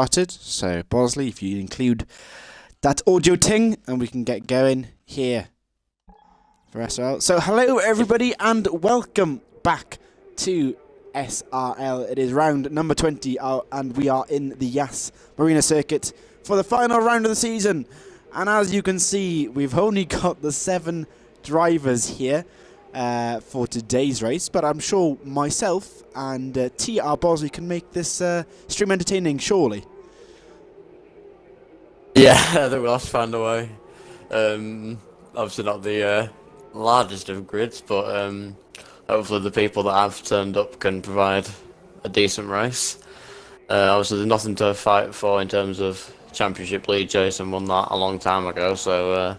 started. So, Bosley, if you include that audio ting, and we can get going here for SRL. So, hello everybody, and welcome back to SRL. It is round number 20, and we are in the Yas Marina circuit for the final round of the season. And as you can see, we've only got the 7 drivers here for today's race, but I'm sure myself and TR Bosley can make this stream entertaining, surely. Yeah, I think we'll have to find a way. Obviously not the largest of grids, but hopefully the people that have turned up can provide a decent race. Obviously there's nothing to fight for in terms of championship lead. Jason won that a long time ago, so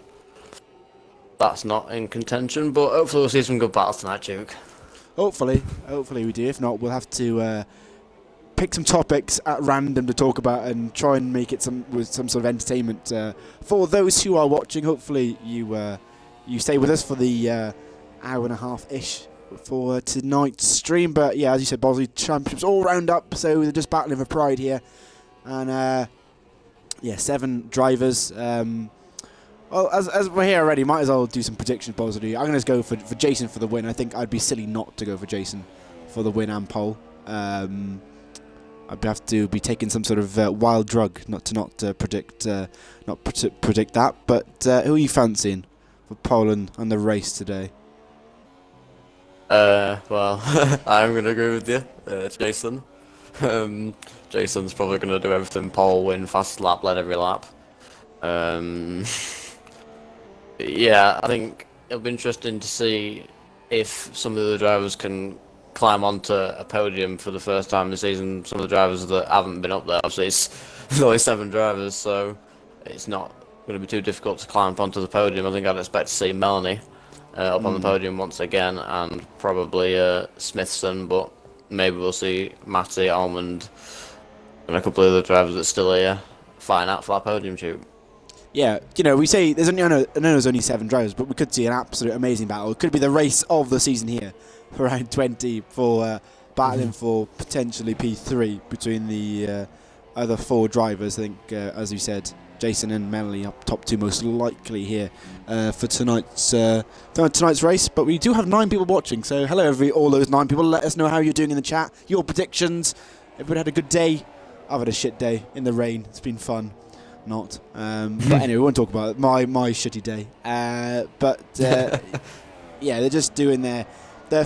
that's not in contention, but hopefully we'll see some good battles tonight, Duke. Hopefully we do. If not, we'll have to pick some topics at random to talk about and try and make it with some sort of entertainment for those who are watching. Hopefully you stay with us for the hour and a half-ish for tonight's stream. But yeah, as you said, Bosley, championships all round up, so they're just battling for pride here. And yeah, 7 drivers. Well, as we're here already, might as well do some predictions, Bosley. I'm going to go for Jason for the win. I think I'd be silly not to go for Jason for the win and pole. I'd have to be taking some sort of wild drug not to predict that. But who are you fancying for pole and the race today? Well, I'm going to agree with you. It's Jason. Jason's probably going to do everything pole, win, fast lap, lead every lap. Yeah, I think it'll be interesting to see if some of the drivers can climb onto a podium for the first time this season. Some of the drivers that haven't been up there, obviously there's only 7 drivers, so it's not going to be too difficult to climb onto the podium. I think I'd expect to see Melanie up on the podium once again, and probably Smithson, but maybe we'll see Matty, Almond, and a couple of other drivers that are still here fighting out for that podium shoot. Yeah, you know, we say I know there's only 7 drivers, but we could see an absolute amazing battle. It could be the race of the season here for round 20 for battling for potentially P3 between the other 4 drivers. I think, as you said, Jason and Melanie up top 2 most likely here for tonight's race. But we do have 9 people watching, so hello all those 9 people. Let us know how you're doing in the chat, your predictions. Everybody had a good day. I've had a shit day in the rain. It's been fun. Not. But anyway, we won't talk about my shitty day. But yeah, they're just doing their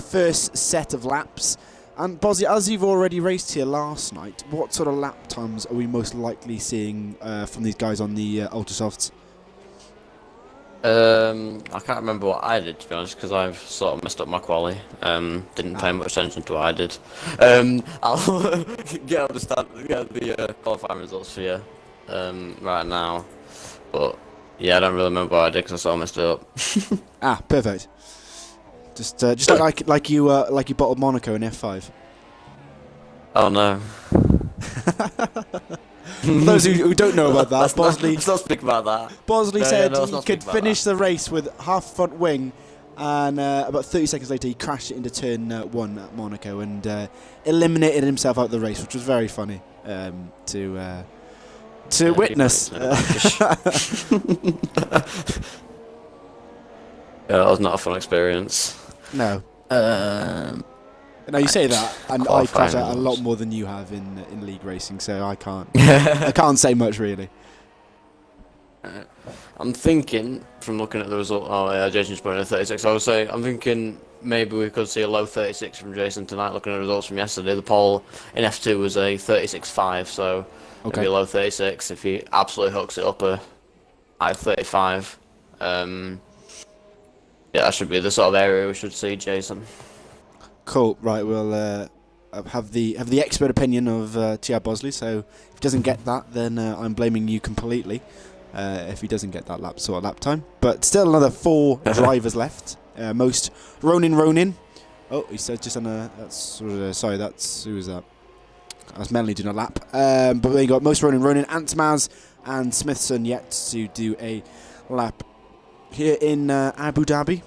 first set of laps. And Bosley, as you've already raced here last night, what sort of lap times are we most likely seeing from these guys on the Ultrasofts? I can't remember what I did, to be honest, because I've sort of messed up my quali. Didn't pay much attention to what I did. I'll get the qualifying results for you right now, but yeah, I don't really remember what I did because I sort of messed it up. Perfect. Just like you bottled Monaco in F5. Oh no. For those who don't know about that, Bosley. Let's not speak about that. Bosley said he could finish the race with half front wing, and about 30 seconds later he crashed it into turn 1 at Monaco and eliminated himself out of the race, which was very funny to witness. Yeah, that was not a fun experience. No. Now you say that, and I crash out a lot more than you have in league racing, so I can't. I can't say much really. I'm thinking, from looking at the result, Jason's putting a 36. I would say I'm thinking maybe we could see a low 36 from Jason tonight. Looking at the results from yesterday, the pole in F2 was a 36.5, so maybe a low 36 if he absolutely hooks it up a high 35. Yeah, that should be the sort of area we should see Jason. Cool. Right, we'll have the expert opinion of TR Bosley. So if he doesn't get that, then I'm blaming you completely. If he doesn't get that lap time, but still another 4 drivers left. Most Ronin. Oh, he said just on a. Sorry, that's who was that? That's Melanie doing a lap. But then you got most Ronin, Antmaz, and Smithson yet to do a lap here in Abu Dhabi.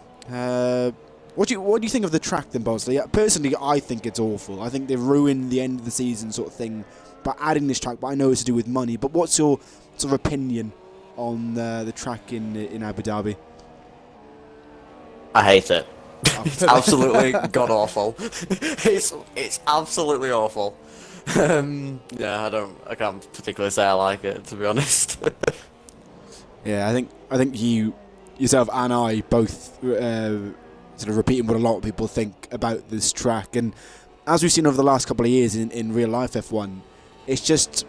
What do you think of the track then, Bosley? Personally, I think it's awful. I think they've ruined the end of the season sort of thing about adding this track, but I know it's to do with money. But what's your sort of opinion on the track in Abu Dhabi? I hate it. It's absolutely god awful. It's absolutely awful. Yeah, I can't particularly say I like it, to be honest. Yeah, I think yourself and I both sort of repeating what a lot of people think about this track, and as we've seen over the last couple of years in real life F1, it's just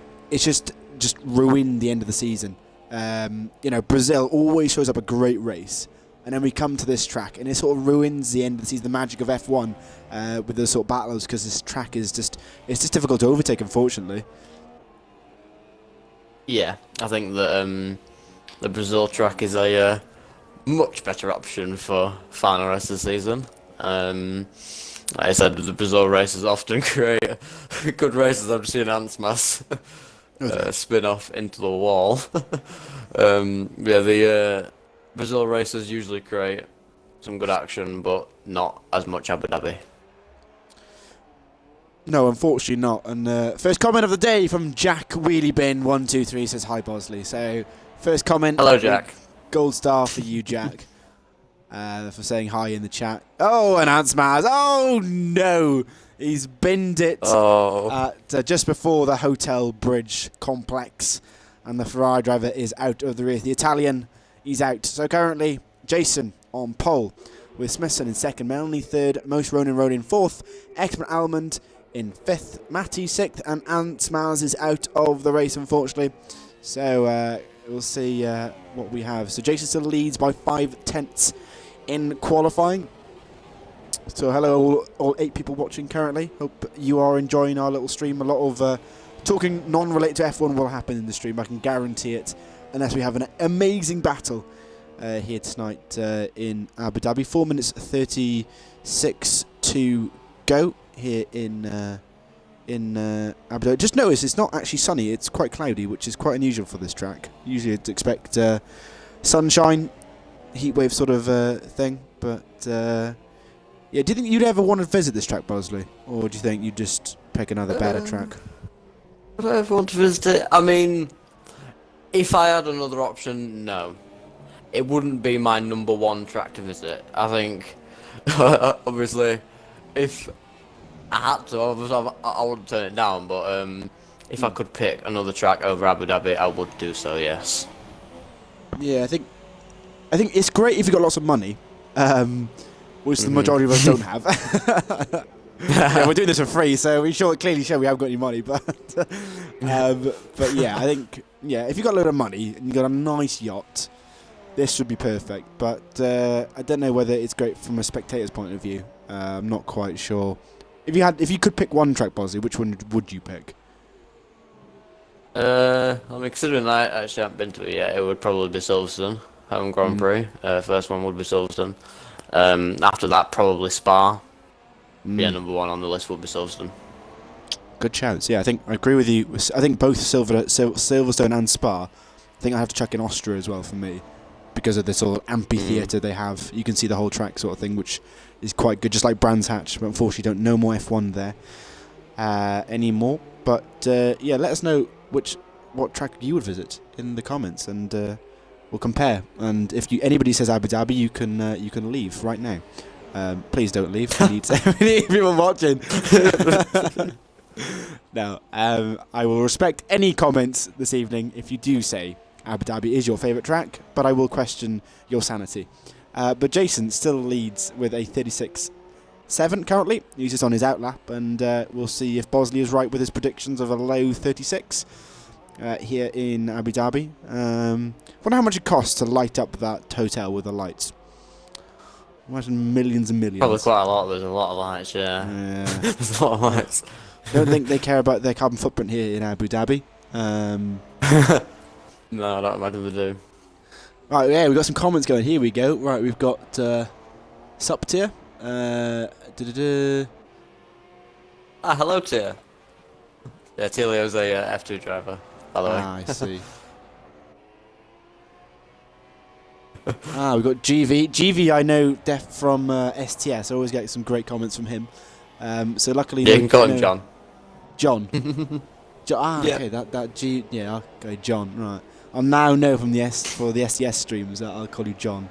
ruined the end of the season. Brazil always shows up a great race, and then we come to this track, and it sort of ruins the end of the season, the magic of F1 with those sort of battles, because this track is just difficult to overtake, unfortunately. Yeah, I think that the Brazil track is a much better option for final rest of the season. Like I said, the Brazil races often create good races. I've seen Ants spin off into the wall. The Brazil races usually create some good action, but not as much Abu Dhabi. No, unfortunately not. And first comment of the day from Jack Wheelie Bin 123 says hi Bosley. So first comment. Hello, Jack. Gold star for you, Jack, for saying hi in the chat. Oh, and Ants Maz. Oh no, he's binned it at just before the hotel bridge complex, and the Ferrari driver is out of the race. The Italian, he's out. So currently, Jason on pole, with Smithson in second, Melanie third, Most Ronin fourth, Ekman Almond in fifth, Matty sixth, and Ants Maz is out of the race, unfortunately. So we'll see what we have. So Jason still leads by 5/10 in qualifying. So hello all 8 people watching currently. Hope you are enjoying our little stream. A lot of talking non-related to F1 will happen in the stream, I can guarantee it, unless we have an amazing battle here tonight in Abu Dhabi. 4 minutes 36 to go here in Abu Dhabi. Just notice it's not actually sunny, it's quite cloudy, which is quite unusual for this track. Usually I'd expect sunshine, heatwave sort of thing, but yeah, do you think you'd ever want to visit this track, Bosley? Or do you think you'd just pick another better track? Would I ever want to visit it? I mean, if I had another option, no. It wouldn't be my number one track to visit. I think, obviously, if I had to, obviously, I wouldn't turn it down, but if I could pick another track over Abu Dhabi, I would do so, yes. Yeah, I think it's great if you've got lots of money, which the majority of us don't have. Yeah, we're doing this for free, so we clearly show we haven't got any money, but yeah, I think, yeah, if you've got a load of money and you've got a nice yacht, this would be perfect. But I don't know whether it's great from a spectator's point of view. I'm not quite sure. If you could pick one track, Bosley, which one would you pick? I mean, considering I actually haven't been to it yet, it would probably be Silverstone, home Grand Prix. First one would be Silverstone. After that, probably Spa. Yeah, number one on the list would be Silverstone. Good chance. Yeah, I agree with you. I think both Silverstone and Spa. I think I have to chuck in Austria as well for me, because of this sort of amphitheatre they have. You can see the whole track sort of thing, which is quite good, just like Brands Hatch. But unfortunately, no more F1 there anymore. But yeah, let us know what track you would visit in the comments, and we'll compare. And if anybody says Abu Dhabi, you can leave right now. Please don't leave. We need people watching. No, I will respect any comments this evening if you do say Abu Dhabi is your favourite track, but I will question your sanity. But Jason still leads with a 36.7 currently. He's just on his outlap, and we'll see if Bosley is right with his predictions of a low 36 here in Abu Dhabi. Wonder how much it costs to light up that hotel with the lights. Imagine millions and millions. Probably quite a lot. There's a lot of lights, yeah. There's a lot of lights. I don't think they care about their carbon footprint here in Abu Dhabi. No, I don't imagine they do. Right, yeah, we've got some comments going. Here we go. Right, we've got Subtier. Hello, Tia. Yeah, Tilio's a F2 driver, by the way. I see. We've got GV. GV, I know Def from STS. I always get some great comments from him. So luckily, yeah, you can call him John. John. Yeah. Okay, that G. Yeah, okay, John. Right. I'll now know from the SES streams that I'll call you John.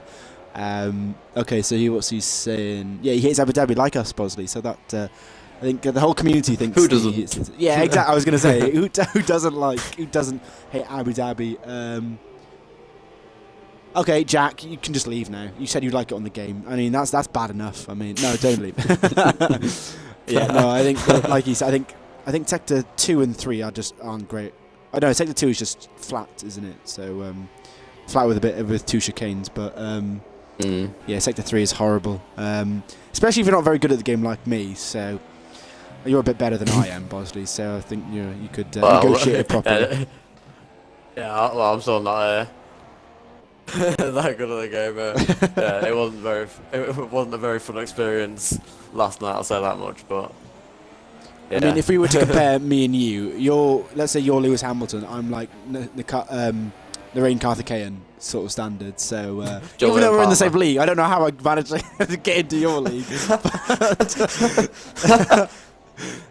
Okay, so what's he saying? Yeah, he hates Abu Dhabi like us, Bosley. So that I think the whole community thinks. Who doesn't? Yeah, exactly. I was going to say who doesn't hate Abu Dhabi. Okay, Jack, you can just leave now. You said you'd like it on the game. I mean, that's bad enough. I mean, no, don't leave. Yeah, no, I think like you said, I think sector 2 and 3 aren't great. I know sector 2 is just flat, isn't it? So flat with 2 chicanes, but yeah, sector 3 is horrible. Especially if you're not very good at the game like me. So you're a bit better than I am, Bosley. So I think you could negotiate it properly. Yeah, well, I'm still not that good at the game. Yeah, it wasn't a very fun experience last night. I'll say that much. But yeah. I mean, if we were to compare me and you, let's say you're Lewis Hamilton, I'm like Narain Karthikeyan sort of standard. So even though we're in the same league, I don't know how I managed to get into your league.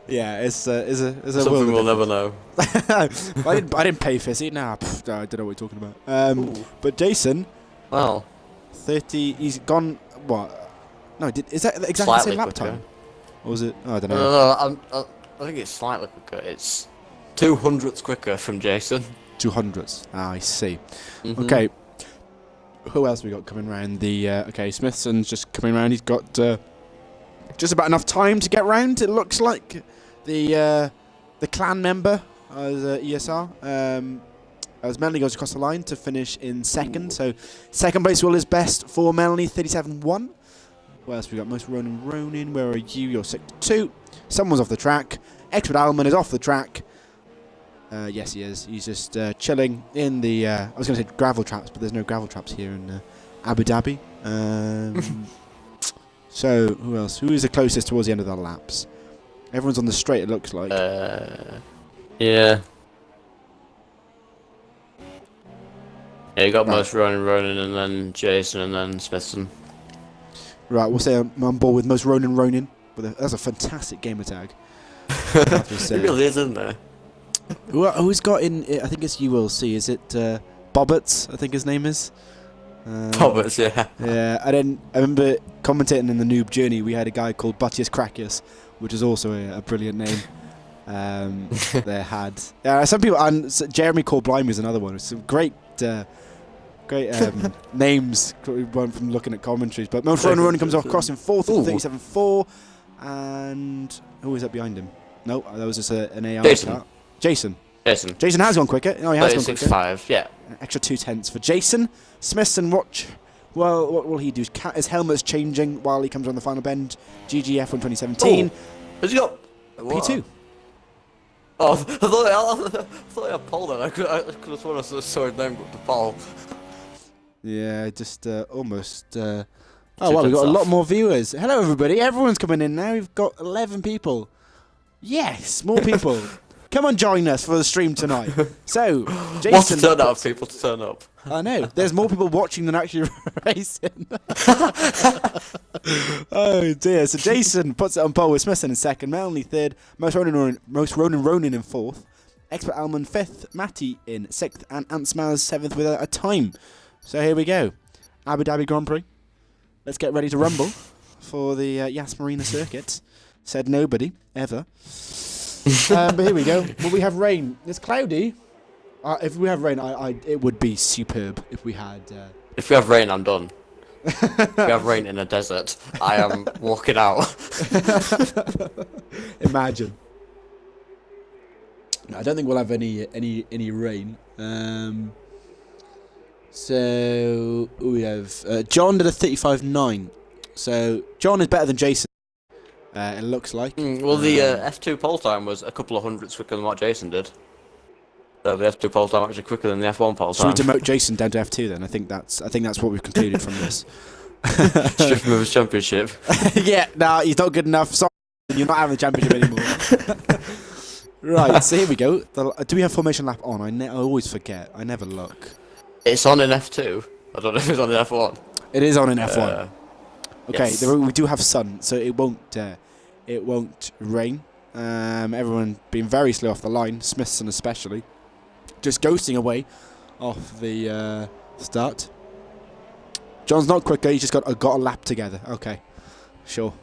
Yeah, it's a something we'll never know. I didn't pay Fizzy. Nah, I don't know what you're talking about. But Jason, well, 30. He's gone. What? No, is that exactly the same lap time? Or was it? Oh, I don't know. No, I think it's slightly quicker. It's 200ths quicker from Jason. 200ths. Ah, I see. Okay. Who else we got coming round? Okay, Smithson's just coming round. He's got just about enough time to get round. It looks like the clan member as ESR. As Melanie goes across the line to finish in second. So second place will is best for Melanie, 37-1. What else we got? Most Ronin. Where are you? You're sector 2. Someone's off the track. Expert Alman is off the track. Yes, he is. He's just chilling in the. I was going to say gravel traps, but there's no gravel traps here in Abu Dhabi. So who else? Who is the closest towards the end of the laps? Everyone's on the straight. It looks like. Yeah. Yeah, you got most Ronin, and then Jason, and then Smithson. Right, we'll say I'm on board with most Ronin. But that's a fantastic gamer tag. It really is, isn't there? Who's got in? I think it's you will see. Is it Bobberts? I think his name is. Bobberts, yeah. Yeah, I remember commentating in the Noob Journey. We had a guy called Buttius Crackius, which is also a brilliant name. They had some people, and Jeremy Corbline is another one. It's some great names from looking at commentaries. But Most Ronin comes across in fourth at 37.4, and who is that behind him? No, that was just an AI car. Jason has gone quicker. Oh, he has gone quicker. 36.5, yeah. An extra 2/10 for Jason. Smithson, watch. Well, what will he do? His helmet's changing while he comes around the final bend. GGF 2017. Has he got P2? Oh, I thought he had Paul then. I could have sworn I saw his name go to Paul. Yeah, just almost. Oh, well, we've got a lot more viewers. Hello, everybody. Everyone's coming in now. We've got 11 people. Yes, more people. Come on, join us for the stream tonight. So, Jason. What's the turnout of people to turn up? I know. There's more people watching than actually racing. Oh, dear. So, Jason puts it on pole with Smithson in second. Melanie third. Most Ronin in fourth. Expert Alman fifth. Matty in sixth. And Ant Smaz seventh with a time. So, here we go. Abu Dhabi Grand Prix. Let's get ready to rumble for the Yas Marina circuit. Said nobody, ever. But here we go. Will we have rain? It's cloudy. If we have rain, it would be superb if we had... If we have rain, I'm done. If we have rain in a desert, I am walking out. Imagine. No, I don't think we'll have any rain. So we have John did a 35.9. So John is better than Jason. It looks like. Well, the F2 pole time was a couple of hundredths quicker than what Jason did. So the F2 pole time actually quicker than the F1 pole time. Should we demote Jason down to F2 then? I think that's what we've concluded from this. Strip him of his championship. Yeah, no, he's not good enough. Sorry, you're not having the championship anymore. Right, so here we go. Do we have formation lap on? I always forget. I never look. It's on in F2. I don't know if it's on in F1. It is on in F1. Okay, yes. we do have sun, so it won't rain. Everyone being very slow off the line, Smithson especially. Just ghosting away off the start. John's not quicker, he's just got a lap together. Okay, sure.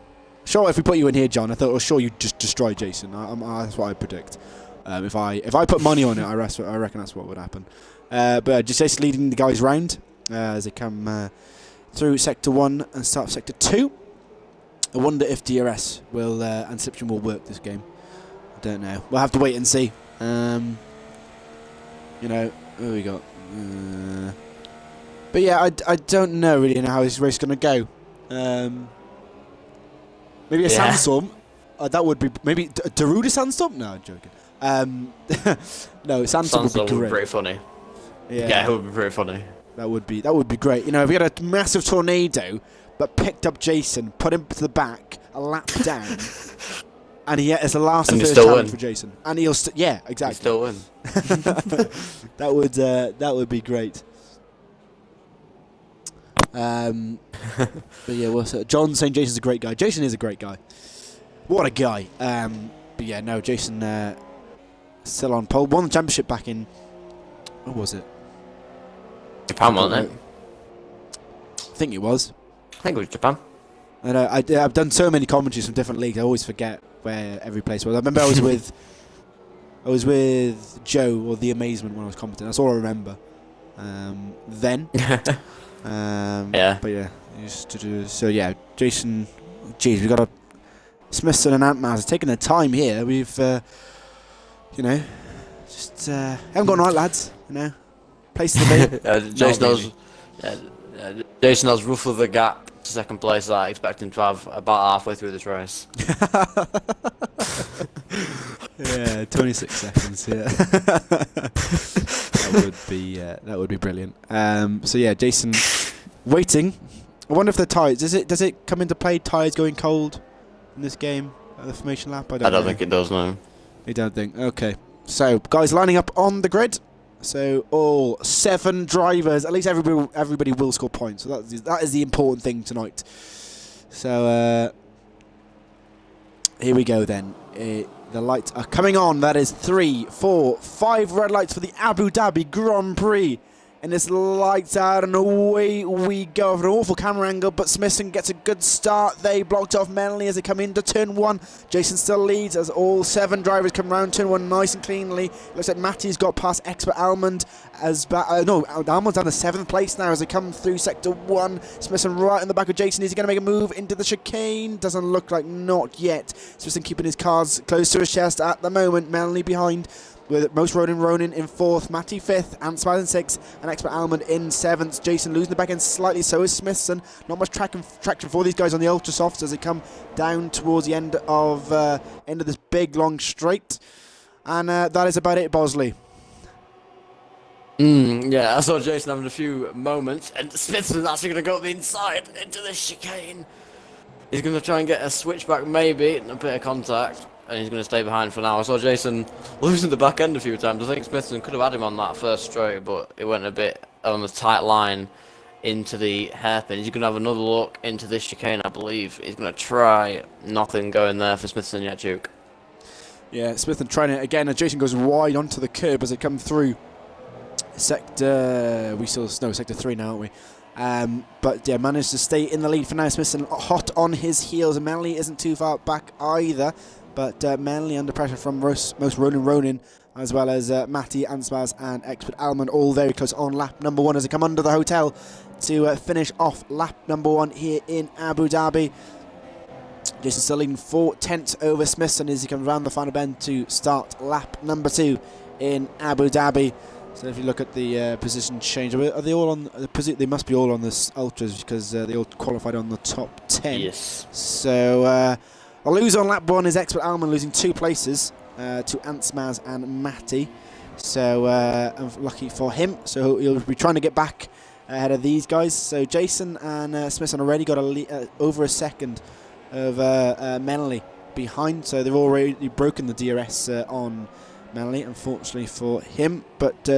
Sure, if we put you in here, John, I thought, well, sure, you'd just destroy Jason. That's what I predict. If I put money on it, I reckon that's what would happen. But just Jason leading the guys round as they come through Sector 1 and start Sector 2. I wonder if DRS will and Cyprian will work this game. I don't know. We'll have to wait and see. You know, who we got? But yeah, I don't know really how this race is going to go. Maybe a sandstorm. That would be maybe a Darude sandstorm. No, I'm joking. No, sandstorm would be great. Would be pretty funny. Yeah, it would be pretty funny. That would be great. You know, if we had a massive tornado, but picked up Jason, put him to the back, a lap down, and it's the last and first challenge for Jason, and he'll yeah, exactly. He'll still win. That would be great. But yeah, John saying Jason's a great guy. Jason is a great guy. What a guy. But yeah, no, Jason still on pole. Won the championship back in, what was it? Japan, wasn't it? I think it was. I think it was Japan. I know. I've done so many commentaries from different leagues. I always forget where every place was. I remember I was with Joe or the Amazement when I was commenting. That's all I remember. Then. Yeah. But yeah, used to do. So yeah, Jason. Geez, we got a Smithson and Antmaz taking their time here. We've, you know, just haven't got a night, lads. You know, place to be. Jason has roughly the gap to second place that I expect him to have about halfway through this race. Yeah, 26 seconds. Yeah, that would be brilliant. So yeah, Jason waiting. I wonder if the tyres. Does it come into play? Tyres going cold in this game at the formation lap? I don't know. Think it does. No. You don't think? Okay. So guys lining up on the grid. So all 7 drivers. At least everybody will score points. So that is the important thing tonight. So here we go then. The lights are coming on. That is 3, 4, 5 red lights for the Abu Dhabi Grand Prix. And it's lights out and away we go. For an awful camera angle, but Smithson gets a good start. They blocked off Menley as they come into turn 1. Jason still leads as all 7 drivers come round turn 1 nice and cleanly. Looks like Matty's got past Expert Almond as Almond's down to 7th place now as they come through sector 1. Smithson right in the back of Jason. Is he going to make a move into the chicane? Doesn't look like, not yet. Smithson keeping his cards close to his chest at the moment. Menley behind, with most Ronin in 4th, Matty 5th, Antspies in 6th, and Expert Almond in 7th. Jason losing the back end slightly, so is Smithson. Not much traction for these guys on the Ultra Softs as they come down towards the end of this big long straight. And that is about it, Bosley. Yeah, I saw Jason having a few moments, and Smithson's actually going to go up the inside into the chicane. He's going to try and get a switchback maybe, and a bit of contact. And he's going to stay behind for now. I saw Jason losing the back end a few times. I think Smithson could have had him on that first straight, but it went a bit on the tight line into the hairpin. He's going to have another look into this chicane, I believe. He's going to try. Nothing going there for Smithson yet, Duke. Yeah, Smithson trying it again. And Jason goes wide onto the curb as they come through sector 3 now, aren't we? But yeah, managed to stay in the lead for now. Smithson hot on his heels, and Manley isn't too far back either. But Manley under pressure from most Ronin, as well as Matty, Anspaz and Expert Almond, all very close on lap number 1 as they come under the hotel to finish off lap number 1 here in Abu Dhabi. Jason still leading 4/10 over Smithson as he comes around the final bend to start lap number 2 in Abu Dhabi. So if you look at the position change, are they all on the position? They must be all on the ultras because they all qualified on the top 10. Yes. So. A loser on lap 1 is Expert Almond, losing 2 places to Antsmaz and Matty. So lucky for him. So he'll be trying to get back ahead of these guys. So Jason and Smithson already got over a second of Menley behind. So they've already broken the DRS on Menley, unfortunately for him. But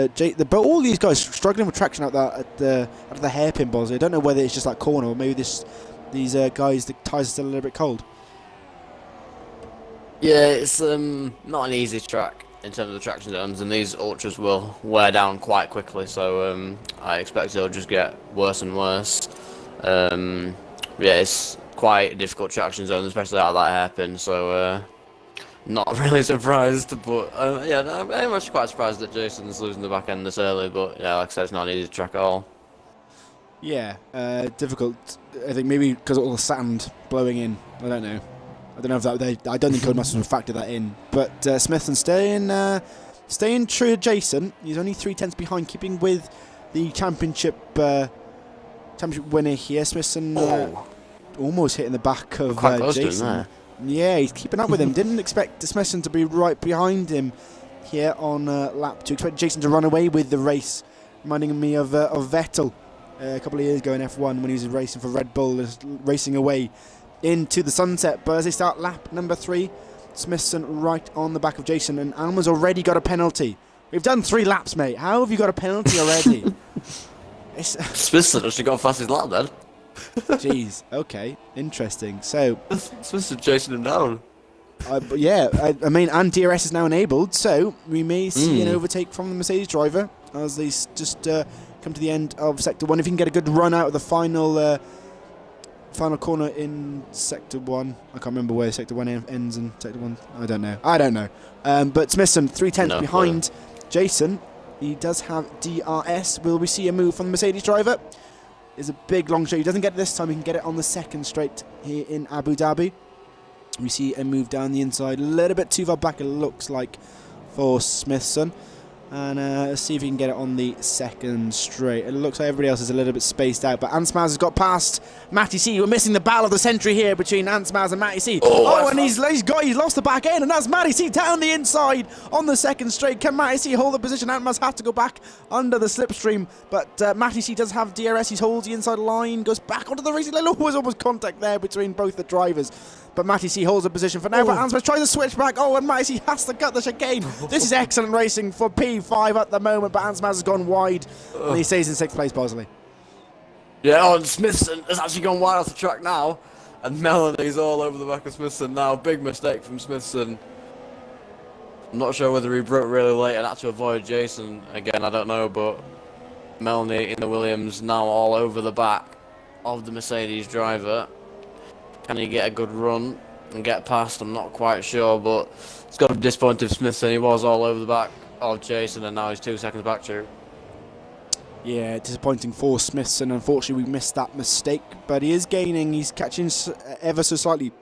all these guys struggling with traction out the hairpin balls. I don't know whether it's just that corner or maybe these guys, the tyres are still a little bit cold. Yeah, it's not an easy track in terms of the traction zones, and these ultras will wear down quite quickly. So I expect it'll just get worse and worse. Yeah, it's quite a difficult traction zone, especially out of that hairpin. So not really surprised, but yeah, I'm actually quite surprised that Jason's losing the back end this early. But yeah, like I said, it's not an easy track at all. Yeah, difficult. I think maybe because of all the sand blowing in. I don't know. I don't know if that I don't think Codemasters would factor that in. But Smithson staying true to Jason. He's only 3/10 behind, keeping with the championship winner here. Smithson almost hitting the back of Jason. Yeah, he's keeping up with him. Didn't expect Smithson to be right behind him here on lap 2. Expect Jason to run away with the race, reminding me of Vettel a couple of years ago in F1 when he was racing for Red Bull, racing away into the sunset. But as they start lap number 3, Smithson right on the back of Jason, and Alma's already got a penalty. We've done 3 laps, mate. How have you got a penalty already? Smithson actually got fastest lap then. Jeez, okay, interesting. So Smithson chasing him down. Yeah, I mean, and DRS is now enabled, so we may see an overtake from the Mercedes driver as they just come to the end of Sector 1. If you can get a good run out of the final corner in Sector 1. I can't remember where Sector 1 ends in Sector 1. I don't know. But Smithson, 3/10 behind Jason. He does have DRS. Will we see a move from the Mercedes driver? Is a big long straight. He doesn't get it this time. He can get it on the second straight here in Abu Dhabi. We see a move down the inside. A little bit too far back, it looks like, for Smithson. And let's see if he can get it on the second straight. It looks like everybody else is a little bit spaced out, but Ansmaz has got past Matty C. We're missing the battle of the century here between Ansmaz and Matty C. And he's lost the back end, and that's Matty C down the inside on the second straight. Can Matty C hold the position? Ansmaz has to go back under the slipstream, but Matty C does have DRS. He holds the inside line, goes back onto the racing line. Always almost contact there between both the drivers. But Matty C holds a position for now, but Ansmaz tries to switch back. And Matty C has to cut the chicane. This is excellent racing for P5 at the moment, but Ansmaz has gone wide, and he stays in 6th place, Bosley. Yeah, and Smithson has actually gone wide off the track now, and Melanie's all over the back of Smithson now. Big mistake from Smithson. I'm not sure whether he broke really late and had to avoid Jason again, I don't know, but Melanie in the Williams now all over the back of the Mercedes driver. Can he get a good run and get past? I'm not quite sure, but it's got to be disappointing Smithson. He was all over the back of Jason, and now he's 2 seconds back to. Yeah, disappointing for Smithson. Unfortunately, we missed that mistake, but he is gaining. He's catching ever so slightly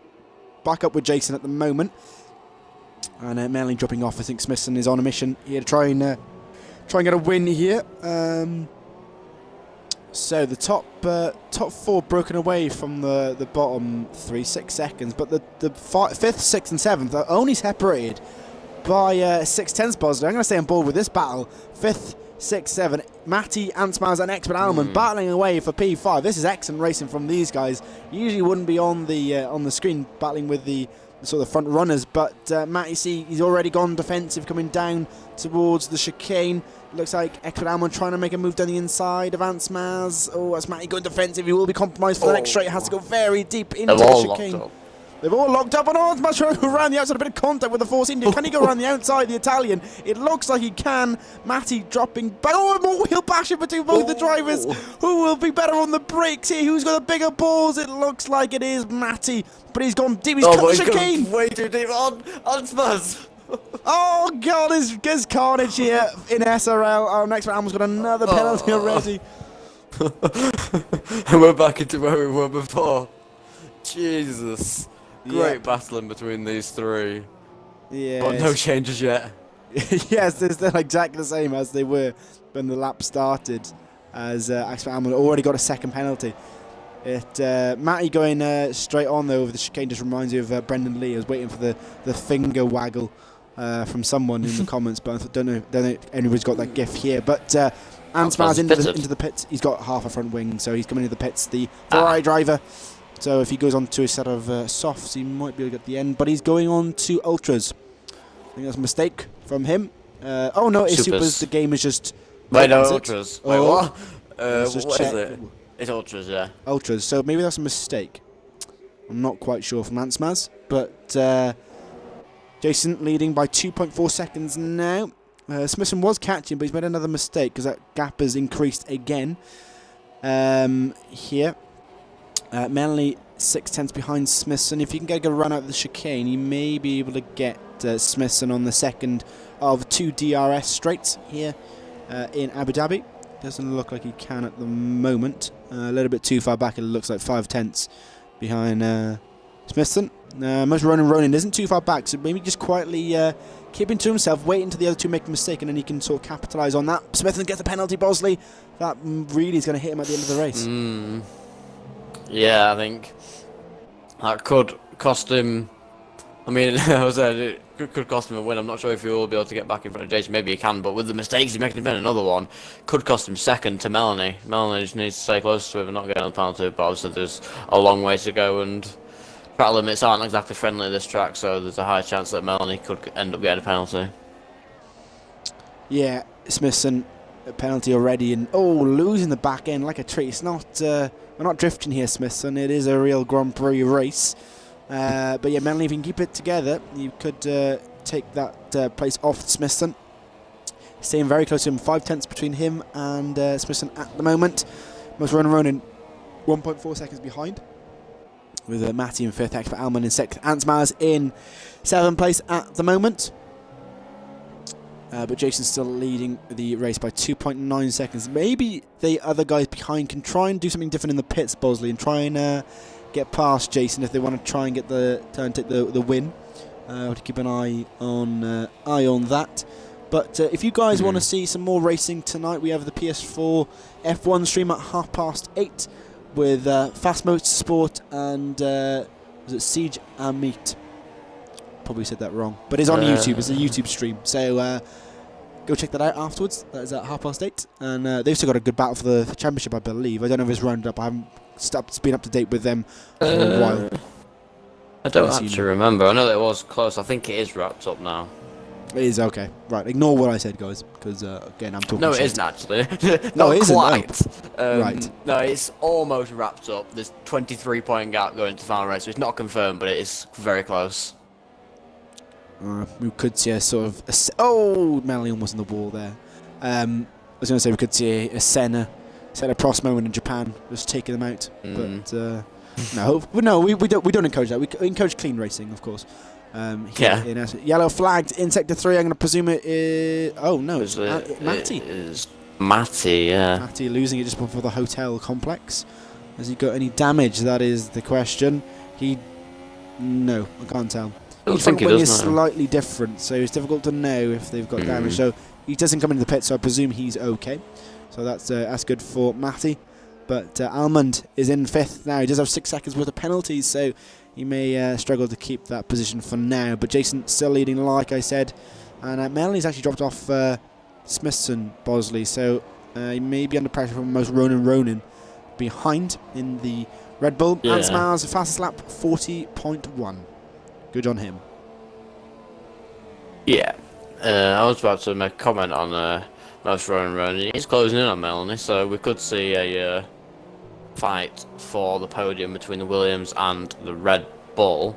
back up with Jason at the moment. And Melanie dropping off. I think Smithson is on a mission here to try and get a win here. So the top 4 broken away from the bottom 3, 6 seconds, but the 5th, 6th and 7th are only separated by 6/10 positive. I'm going to stay on board with this battle. 5th, 6th, 7th, Matty, Ansmaz and Expert Alman battling away for P5. This is excellent racing from these guys. Usually wouldn't be on the screen battling with the sort of front runners, but Matty C, he's already gone defensive coming down towards the chicane. Looks like Expert Alman trying to make a move down the inside of Ansmaz. That's Matty going defensive. He will be compromised for the next straight. Has to go very deep into the chicane. They've all locked up, and Ansmaz trying to go around the outside. A bit of contact with the Force India. Can he go around the outside, the Italian? It looks like he can. Matty dropping back. More wheel bashing between both the drivers. Who will be better on the brakes here? Who's got the bigger balls? It looks like it is Matty, but he's gone deep. He's cut the chicane. Way too deep on Ansmaz. Oh God, there's carnage here in SRL. Next round, Alman's got another penalty already. And we're back into where we were before. Jesus. Great battling between these 3. Yeah. But no changes yet. Yes, they're still exactly the same as they were when the lap started, as Expert Alman already got a second penalty. Matty going straight on though over the chicane just reminds you of Brendan Lee. I was waiting for the finger waggle from someone in the comments, but I don't know if anybody's got that gif here. But Ansmaz into the pits. He's got half a front wing, so he's coming into the pits. The Ferrari driver. So if he goes on to a set of softs, he might be able to get the end. But he's going on to ultras. I think that's a mistake from him. Oh no, it's supers. The game is just. Wait, no, ultras. Wait, what? What is it? It's ultras, yeah. Ultras. So maybe that's a mistake. I'm not quite sure from Ansmaz, but Jason leading by 2.4 seconds now. Smithson was catching, but he's made another mistake because that gap has increased again. Here, Melanie 6/10 behind Smithson. If you can get a good run out of the chicane, you may be able to get Smithson on the second of 2 DRS straights here in Abu Dhabi. Doesn't look like he can at the moment. A little bit too far back. It looks like 5/10 behind Smithson. Most Ronan isn't too far back, so maybe just quietly keeping to himself, waiting until the other two make a mistake, and then he can sort of capitalise on that. Smithson gets the penalty, Bosley. That really is going to hit him at the end of the race. Yeah, I think that could cost him. I mean, I was it could cost him a win. I'm not sure if he will be able to get back in front of Jason. Maybe he can, but with the mistakes he's making, another one could cost him second to Melanie. Melanie just needs to stay close to him and not get on the penalty. But obviously, there's a long way to go, and track limits aren't exactly friendly this track, so there's a high chance that Melanie could end up getting a penalty. Yeah, Smithson, a penalty already, and losing the back end like a treat. It's not we're not drifting here, Smithson. It is a real Grand Prix race. But yeah, Melanie, if you can keep it together, you could take that place off Smithson. Staying very close to him, 5/10 between him and Smithson at the moment. Most Ronan 1.4 seconds behind, with Matty in 5th, Expert Alman in 6th, Ansmars in 7th place at the moment. But Jason's still leading the race by 2.9 seconds. Maybe the other guys behind can try and do something different in the pits, Bosley, and try and get past Jason if they want to try and get take the win. To keep an eye on that. But if you guys want to see some more racing tonight, we have the PS4 F1 stream at 8:30 with Fast Motorsport and was it Siege and Meat? Probably said that wrong, but it's on YouTube. It's a YouTube stream, so go check that out afterwards. That is at 8:30, and they've still got a good battle for the championship, I believe. I don't know if it's rounded up. I haven't been up to date with them for a while. I don't actually remember. I know that it was close. I think it is wrapped up now. It is, okay. Right, ignore what I said, guys, because again, I'm talking No, shit. it isn't actually. No, Not it isn't. quite. Right. No, it's almost wrapped up. There's 23-point gap going to the final race, so it's not confirmed, but it is very close. We could see a sort of... Melanie almost on the wall there. I was going to say we could see a Senna Prost moment in Japan, just taking them out. But no, we don't encourage that. We encourage clean racing, of course. Yellow flagged in Sector 3. I'm going to presume it is... Oh, no, it's Matty. It is Matty, yeah. Matty losing it just before the hotel complex. Has he got any damage? That is the question. No, I can't tell. Each front wing is slightly different, so it's difficult to know if they've got damage. So he doesn't come into the pit, so I presume he's okay. So that's good for Matty. But Almond is in 5th now. He does have 6 seconds worth of penalties, so he may struggle to keep that position for now. But Jason still leading, like I said. And Melanie's actually dropped off Smithson, Bosley, so he may be under pressure from most Ronan behind in the Red Bull. Yeah. Ansmars, fastest lap, 40.1. Good on him. Yeah. I was about to make a comment on most Ronan. He's closing in on Melanie, so we could see a fight for the podium between the Williams and the Red Bull.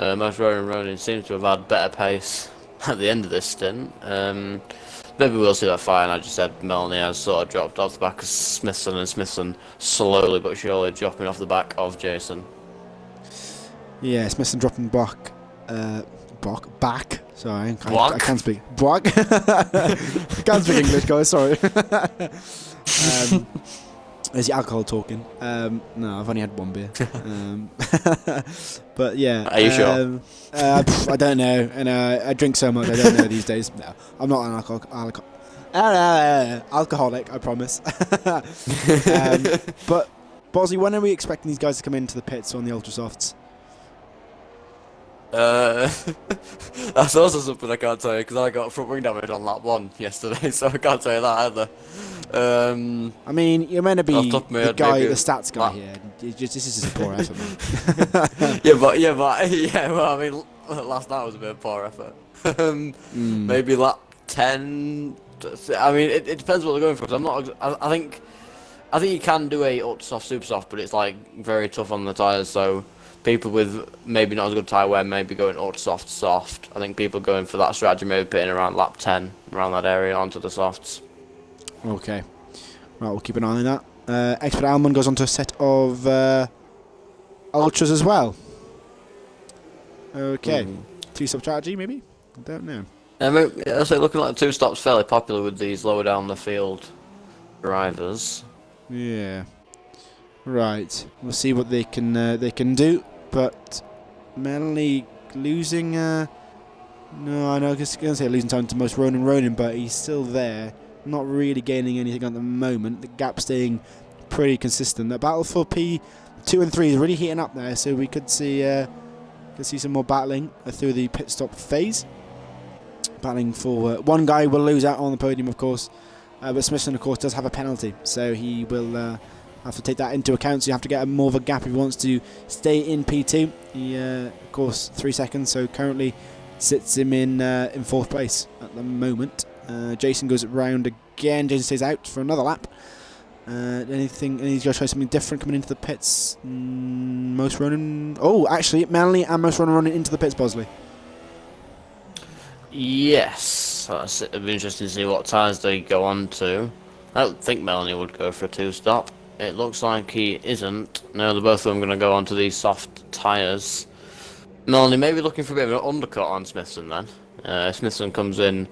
Most Ronan seems to have had better pace at the end of this stint. Maybe we'll see that fight, and I just said Melanie has sort of dropped off the back of Smithson, and Smithson slowly but surely dropping off the back of Jason. Yeah, Smithson dropping back. Sorry, I can't speak. Back. I can't speak English, guys. Sorry. Is the alcohol talking? No, I've only had one beer. But yeah. Are you sure? I don't know, and I drink so much I don't know these days. No, I'm not an alcoholic. I promise. But Bosley, when are we expecting these guys to come into the pits on the ultra softs? That's also something I can't tell you because I got front wing damage on lap 1 yesterday, so I can't tell you that either. I mean, you're meant to be the guy, the stats guy here. This is just a poor effort, man. Well, I mean, last night was a bit of poor effort. Maybe lap 10. I mean, it depends what they're going for. Cause I'm not. I think you can do a ultra soft, super soft, but it's like very tough on the tyres. So people with maybe not as good tyre wear maybe going ultra soft. I think people going for that strategy maybe pitting around lap 10, around that area onto the softs. Okay. Right, we'll keep an eye on that. XB1 goes on to a set of ultras as well. Okay. Two-stop strategy, maybe? I don't know. I say looking like 2 stops fairly popular with these lower down the field drivers. Yeah. Right. We'll see what they can do. But Melanie losing. No, I know. I was going to say losing time to most Ronin, but he's still there. Not really gaining anything at the moment. The gap staying pretty consistent. The battle for P2 and 3 is really heating up there, so we could see some more battling through the pit stop phase. Battling for one guy will lose out on the podium, of course, but Smithson, of course, does have a penalty, so he will have to take that into account. So you have to get more of a gap if he wants to stay in P2. He, of course, 3 seconds, so currently sits him in 4th place at the moment. Jason goes round again. Jason stays out for another lap. Anything? He's going to try something different coming into the pits. Most Ronin. Oh, actually, Melanie and Most Ronin running into the pits, Bosley. Yes, it'll be interesting to see what tyres they go on to. I don't think Melanie would go for a 2-stop. It looks like he isn't. No, they're both of them going to go onto these soft tyres. Melanie may be looking for a bit of an undercut on Smithson then. Smithson comes in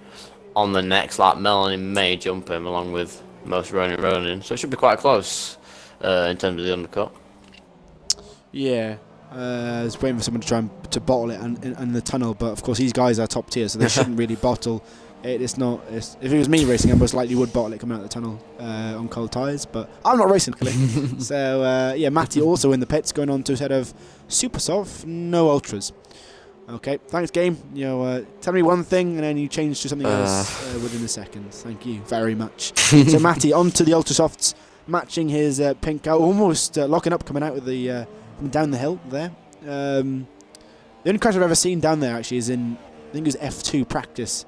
on the next lap. Melanie may jump him along with Most Ronin, so it should be quite close in terms of the undercut. Yeah. I was waiting for someone to try to bottle it in the tunnel, but of course these guys are top tier, so they shouldn't really bottle it. If it was me racing, I most likely would bottle it coming out of the tunnel on cold tyres, but I'm not racing, clearly. So yeah, Matty also in the pits, going on to a set of super soft, no ultras. Okay, thanks, game. Tell me one thing and then you change to something else within a second. Thank you very much. So Matty onto the ultra softs, matching his pink out, almost locking up, coming out with the down the hill there. The only crash I've ever seen down there actually is in, I think it was F2 practice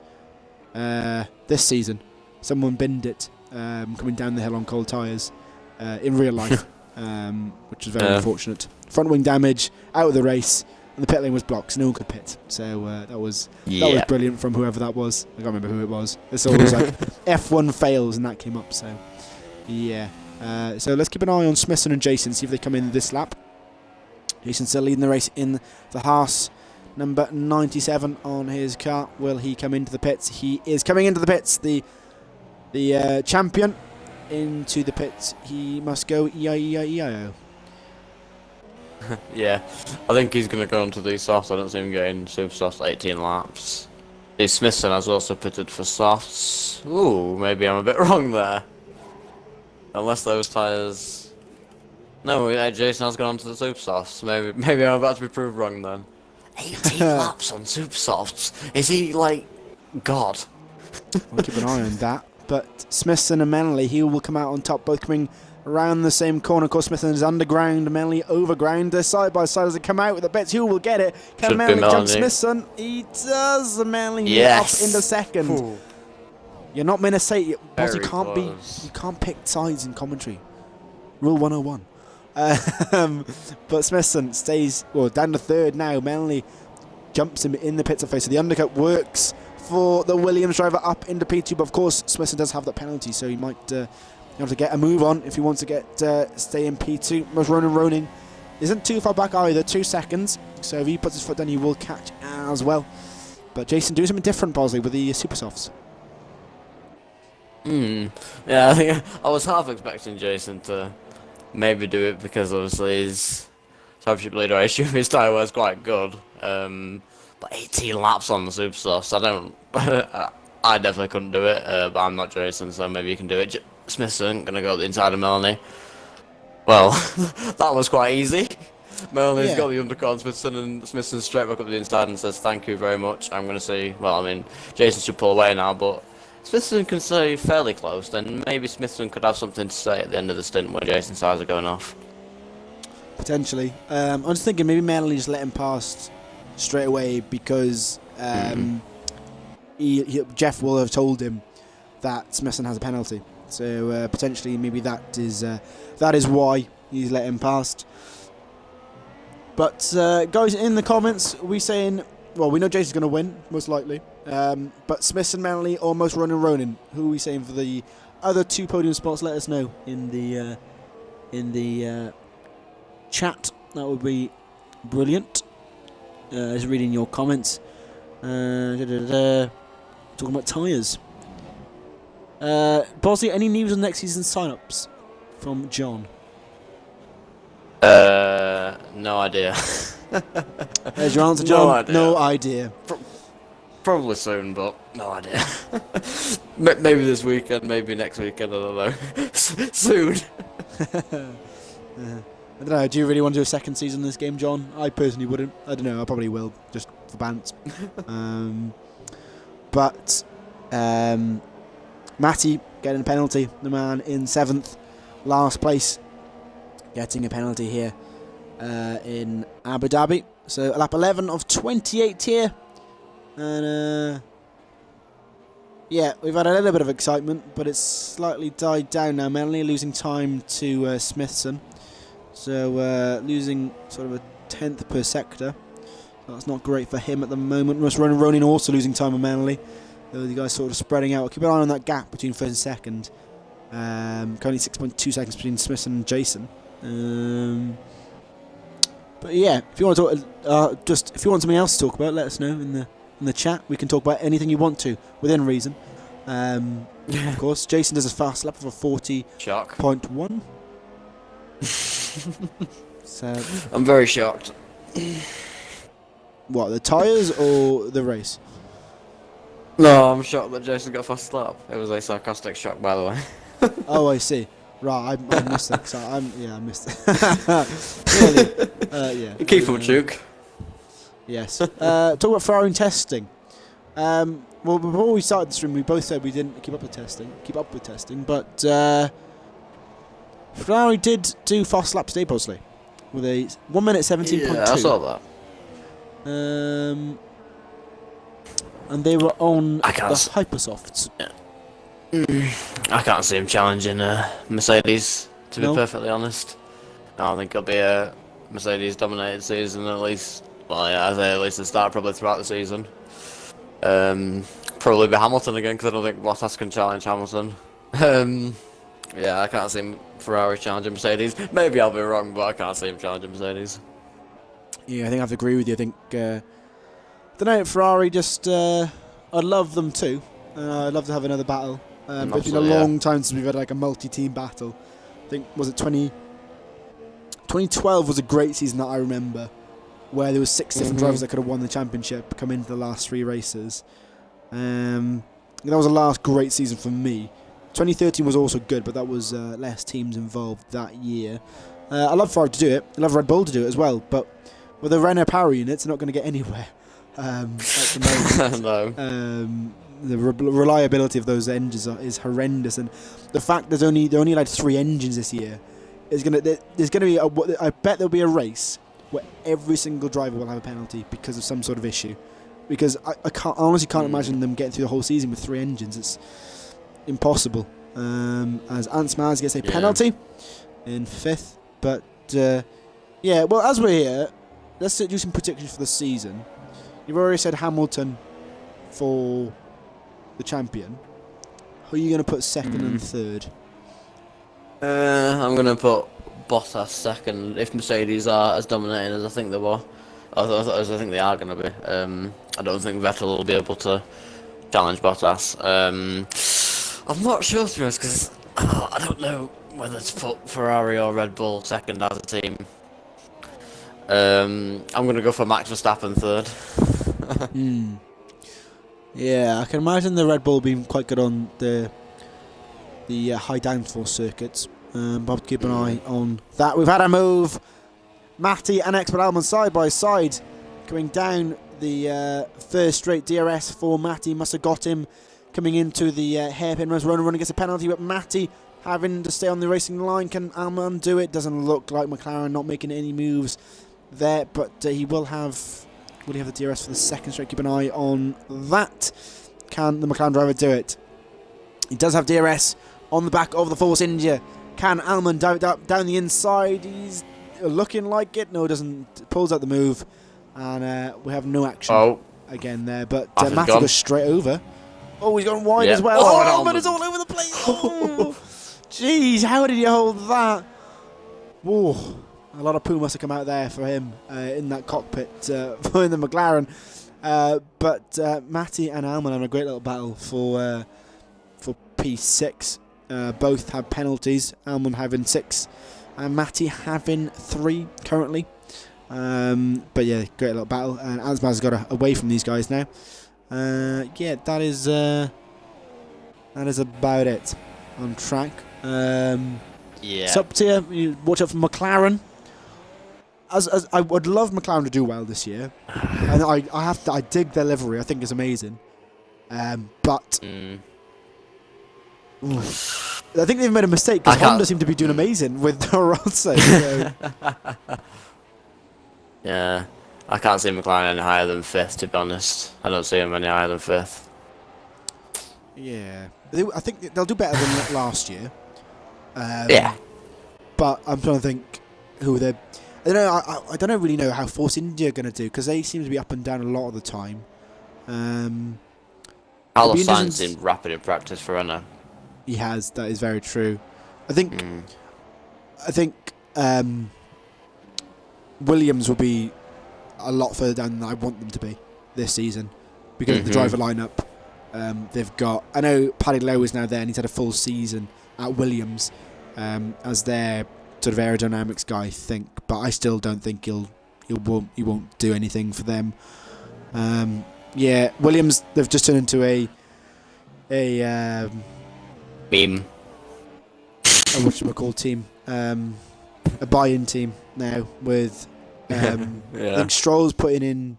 this season. Someone binned it coming down the hill on cold tyres in real life, which was very unfortunate. Front wing damage, out of the race, and the pit lane was blocked, so no one could pit. So that was brilliant from whoever that was. I can't remember who it was. It's always like F1 fails, and that came up. So yeah. So let's keep an eye on Smithson and Jason, see if they come in this lap. Jason's still leading the race in the Haas, number 97 on his car. Will he come into the pits? He is coming into the pits. The champion into the pits. He must go E-I-E-I-E-I-O. Yeah, I think he's going to go onto these softs. I don't see him getting super softs 18 laps. Smithson has also pitted for softs. Ooh, maybe I'm a bit wrong there. Unless those tyres... No, Jason has gone on to the super softs. Maybe I'm about to be proved wrong then. 18 laps on super softs. Is he like God? I'll keep an eye on that. But Smithson and Manley, he will come out on top, both coming around the same corner. Of course, Smithson is underground, Manley overground. They're side by side as they come out with the bets. Who will get it? Can Manley jump Smithson? He does. Manley up into second. Ooh. You're not meant to say it. You can't pick sides in commentary. Rule 101. But Smithson stays down to third now. Manley jumps him in the pits of face. So the undercut works for the Williams driver up into P2. But of course, Smithson does have that penalty, so he might have to get a move on if he wants to stay in P2. Most Ronin isn't too far back either, 2 seconds. So if he puts his foot down, he will catch as well. But Jason doing something different, Bosley, with the super softs. Yeah, I think I was half expecting Jason to maybe do it because obviously his championship leader, I assume his tyre was quite good. But 18 laps on the super softs, I definitely couldn't do it. But I'm not Jason, so maybe you can do it. Smithson gonna go the inside of Melanie. Well, that was quite easy. Melanie's got the undercut on Smithson, and Smithson straight back up the inside and says thank you very much. I'm gonna see. Well, I mean, Jason should pull away now, but Smithson can stay fairly close, then maybe Smithson could have something to say at the end of the stint when Jason's tires are going off. Potentially. I'm just thinking maybe Melanie just let him pass straight away because Jeff will have told him that Smithson has a penalty. So potentially maybe that is why he's let him past. But guys, in the comments, we saying, well, we know Jason's going to win, most likely. But Smith and Manley or most Ronan. Who are we saying for the other 2 podium spots? Let us know in the chat. That would be brilliant. Just reading your comments. Talking about tyres. Bosley, any news on next season's sign-ups from John? No idea. There's your answer, John. No idea. No idea. Probably soon, but no idea. Maybe this weekend, maybe next weekend, I don't know. Soon. I don't know, do you really want to do a second season in this game, John? I personally wouldn't. I don't know, I probably will, just for bants. But Matty getting a penalty, the man in 7th, last place, getting a penalty here in Abu Dhabi. So lap 11 of 28 here. And yeah, we've had a little bit of excitement, but it's slightly died down now. Melanie losing time to Smithson. So losing sort of a 10th per sector. So that's not great for him at the moment. Ronan also losing time on Manley. The guys sort of spreading out. Keep an eye on that gap between 1st and 2nd. Currently 6.2 seconds between Smithson and Jason. But yeah, if you want to talk, if you want something else to talk about, let us know in the chat. We can talk about anything you want to, within reason. Of course, Jason does a fast lap of a 40.1. So I'm very shocked. What, the tyres or the race? No, I'm shocked that Jason got a fast lap. It was a sarcastic shock, by the way. Oh, I see. Right, I missed that. So I missed it. Really? Yeah. Keep up, Duke. Yes. Talk about Ferrari testing. Well, before we started the stream, we both said we didn't keep up with testing. But Ferrari did do fast lap today, Bosley, with a 1 minute 17.2. Yeah, I saw that. And they were on the Hypersofts. Hypersofts. I can't see him challenging Mercedes, to be perfectly honest. I don't think it'll be a Mercedes-dominated season, at least. Well, yeah, I say at least the start, probably throughout the season. Probably be Hamilton again, because I don't think Bottas can challenge Hamilton. Yeah, I can't see him Ferrari challenging Mercedes. Maybe I'll be wrong, but I can't see him challenging Mercedes. Yeah, I think I have to agree with you. I think, I don't know, Ferrari just, I'd love them too. I'd love to have another battle. But it's been a long time since we've had like a multi-team battle. I think, was it 2012 was a great season that I remember, where there was 6 different drivers that could have won the championship, come into the last 3 races. That was the last great season for me. 2013 was also good, but that was less teams involved that year. I love Ferrari to do it. I love Red Bull to do it as well, but with the Renault power units, they're not going to get anywhere. At the moment. No. The reliability of those engines is horrendous, and the fact there only like 3 engines this year is there's gonna be I bet there'll be a race where every single driver will have a penalty because of some sort of issue. Because I honestly can't imagine them getting through the whole season with 3 engines. It's impossible. As Ant Maz gets a penalty in 5th, but yeah. Well, as we're here, let's do some predictions for the season. You've already said Hamilton for the champion. Who are you going to put 2nd and 3rd? I'm going to put Bottas 2nd if Mercedes are as dominating as I think they were. As I think they are going to be. I don't think Vettel will be able to challenge Bottas. I'm not sure, to be honest, because I don't know whether to put Ferrari or Red Bull 2nd as a team. I'm going to go for Max Verstappen 3rd. Yeah, I can imagine the Red Bull being quite good on the high downforce circuits. Bob, keep an eye on that. We've had a move. Matty and Expert Almond side by side, coming down the first straight. DRS for Matty must have got him coming into the hairpin race. Ronan gets a penalty, but Matty having to stay on the racing line. Can Almond do it? Doesn't look like McLaren not making any moves there, but he will have. Will he have the DRS for the 2nd straight? Keep an eye on that. Can the McLaren driver do it? He does have DRS on the back of the Force India. Can Almond down the inside? He's looking like it. No, it doesn't. Pulls out the move, and we have no action again there. But Matty goes straight over. Oh, he's gone wide as well. Oh, but it's all over the place. Oh, jeez, how did he hold that? Whoa. A lot of poo must have come out there for him in that cockpit for the McLaren. But Matty and Alman having a great little battle for P6. Both have penalties. Alman having 6 and Matty having 3 currently. But yeah, great little battle. And Asmaz has got away from these guys now. Yeah, that is about it on track. Sub-tier, you watch out for McLaren. As I would love McLaren to do well this year, and I dig their livery. I think it's amazing. But I think they've made a mistake because Honda seem to be doing amazing with Rosso. So. Yeah, I can't see McLaren any higher than 5th. To be honest, I don't see them any higher than 5th. Yeah, I think they'll do better than last year. Yeah, but I'm trying to think who they're. I don't know. I don't really know how Force India are going to do because they seem to be up and down a lot of the time. Carlos Sainz seemed rapid in practice for Renault. He has. That is very true. I think Williams will be a lot further down than I want them to be this season because of the driver lineup. They've got. I know Paddy Lowe is now there and he's had a full season at Williams as their sort of aerodynamics guy, I think, but I still don't think he won't do anything for them. Yeah, Williams, they've just turned into a meme. Whatchamacallit team, a buy-in team now with I think Stroll's putting in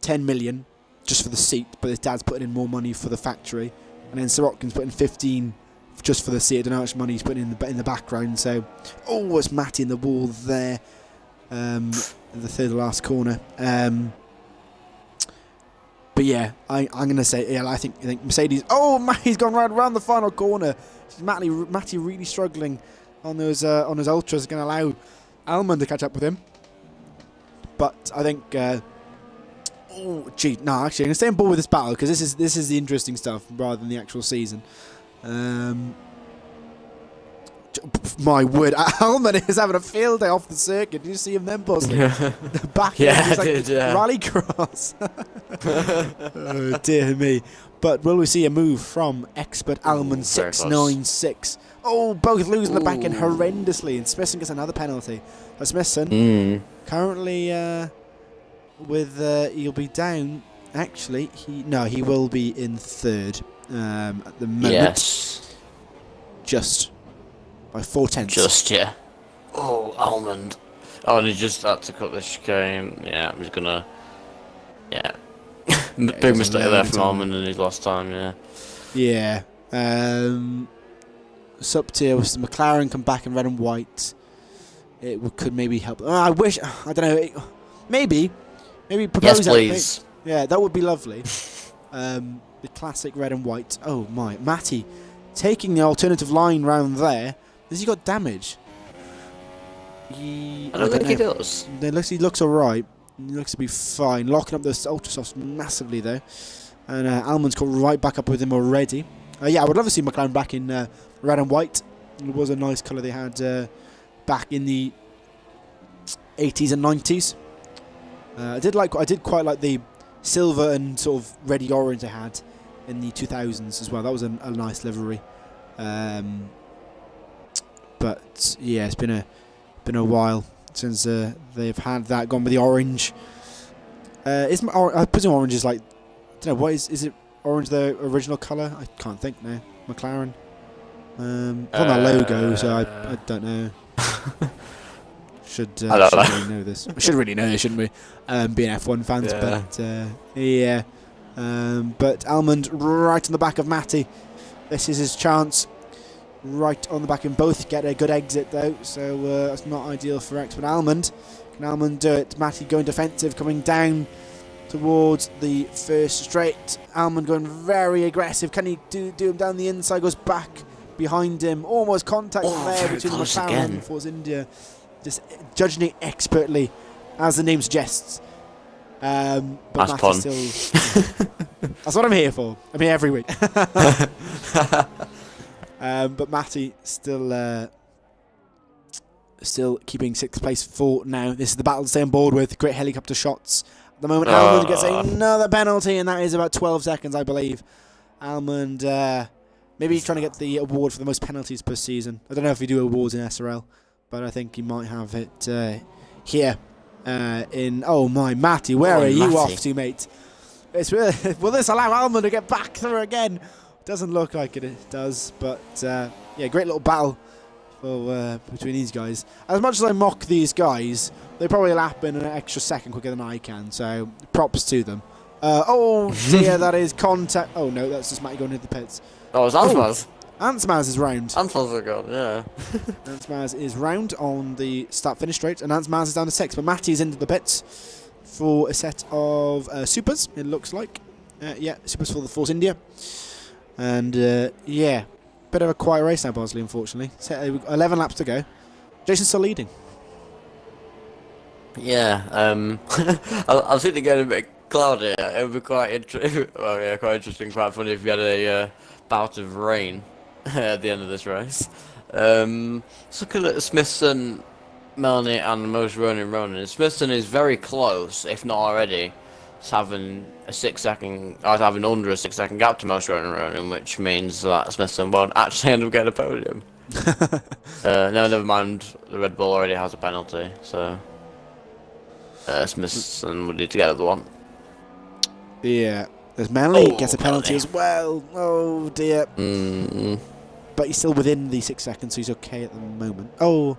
10 million just for the seat, but his dad's putting in more money for the factory, and then Sirotkin's putting 15 just for the seat. I don't know how much money he's putting in the background. So, it's Matty in the wall there, in the third last corner. But yeah, I'm gonna say I think Mercedes. Oh, Matty's gone right around the final corner. Matty really struggling on those ultras. Going to allow Alman to catch up with him. But I think. Actually, I'm gonna stay on board with this battle because this is the interesting stuff rather than the actual season. My word, Alman is having a field day off the circuit. Did you see him then, boss? The back end, like rally cross. Oh, dear me. But will we see a move from expert Alman 696? Oh, both losing the back end horrendously, and Smithson gets another penalty. Smithson currently he'll be down. Actually, he will be in third at the moment. Yes. Just by 4/10. Just, yeah. Oh, Almond. Oh, and he just had to cut the chicane. Yeah, I'm just gonna. Yeah. Big mistake there from Almond in his last time, yeah. Yeah. Sub-tier with the McLaren come back in red and white. It could maybe help. I wish. I don't know. Maybe propose yes, please. Yeah, that would be lovely. The classic red and white. Oh my, Matty taking the alternative line round there. Has he got damage? I don't think he does. He looks alright. He looks to be fine. Locking up those ultra softs massively though. And Alman's got right back up with him already. Yeah, I would love to see McLaren back in red and white. It was a nice colour they had back in the 80s and 90s. I did quite like the silver and sort of reddy orange they had in the 2000s as well. That was a nice livery. But yeah, it's been a while since they've had that. Gone with the orange. I presume orange is like, I don't know, what is it orange the original colour? I can't think now. McLaren. It's on that logo, so I don't know. Should really know this. We should really know this, shouldn't we? Being F1 fans, but yeah. But Almond right on the back of Matty. This is his chance. Right on the back, and both get a good exit though, so that's not ideal for X. But Almond, can Almond do it? Matty going defensive, coming down towards the first straight. Almond going very aggressive. Can he do him down the inside? Goes back behind him. Almost contact there between McLaren and Force India. just judging it expertly, as the name suggests. But Nice Matty pun. still. That's what I'm here for. I'm here every week. But Matty still keeping 6th place for now. This is the battle to stay on board with. Great helicopter shots. At the moment, Almond gets another penalty, and that is about 12 seconds, I believe. Almond, maybe he's trying to get the award for the most penalties per season. I don't know if we do awards in SRL, but I think he might have it here. Oh my, Matty, where are you off to, mate? Will this allow Almond to get back through again? Doesn't look like it does, but yeah, great little battle for between these guys. As much as I mock these guys, they probably lap in an extra second quicker than I can, so props to them. Oh dear, that is contact. Oh no, that's just Matty going into the pits. Oh, it's Ansmaz. Ansmaz is round. Ansmaz are gone, yeah. Ansmaz is round on the start-finish straight, and Ansmaz is down to 6, but Matty's into the pits for a set of supers, it looks like. Yeah, supers for the Force India. And yeah, bit of a quiet race now, Bosley, unfortunately. 11 laps to go. Jason's still leading. Yeah, I think they're getting a bit cloudy. It would be quite quite interesting, quite funny if we had a bout of rain at the end of this race. Just looking at Smithson, Melanie, and most Ronan. Smithson is very close, if not already, to having a 6 second, or having under a 6 second gap to most Ronan, which means that Smithson won't actually end up getting a podium. No, never mind. The Red Bull already has a penalty, so Smithson would need to get the one. Yeah, there's Melanie gets a penalty as well. Oh dear. But he's still within the 6 seconds, so he's okay at the moment. Oh,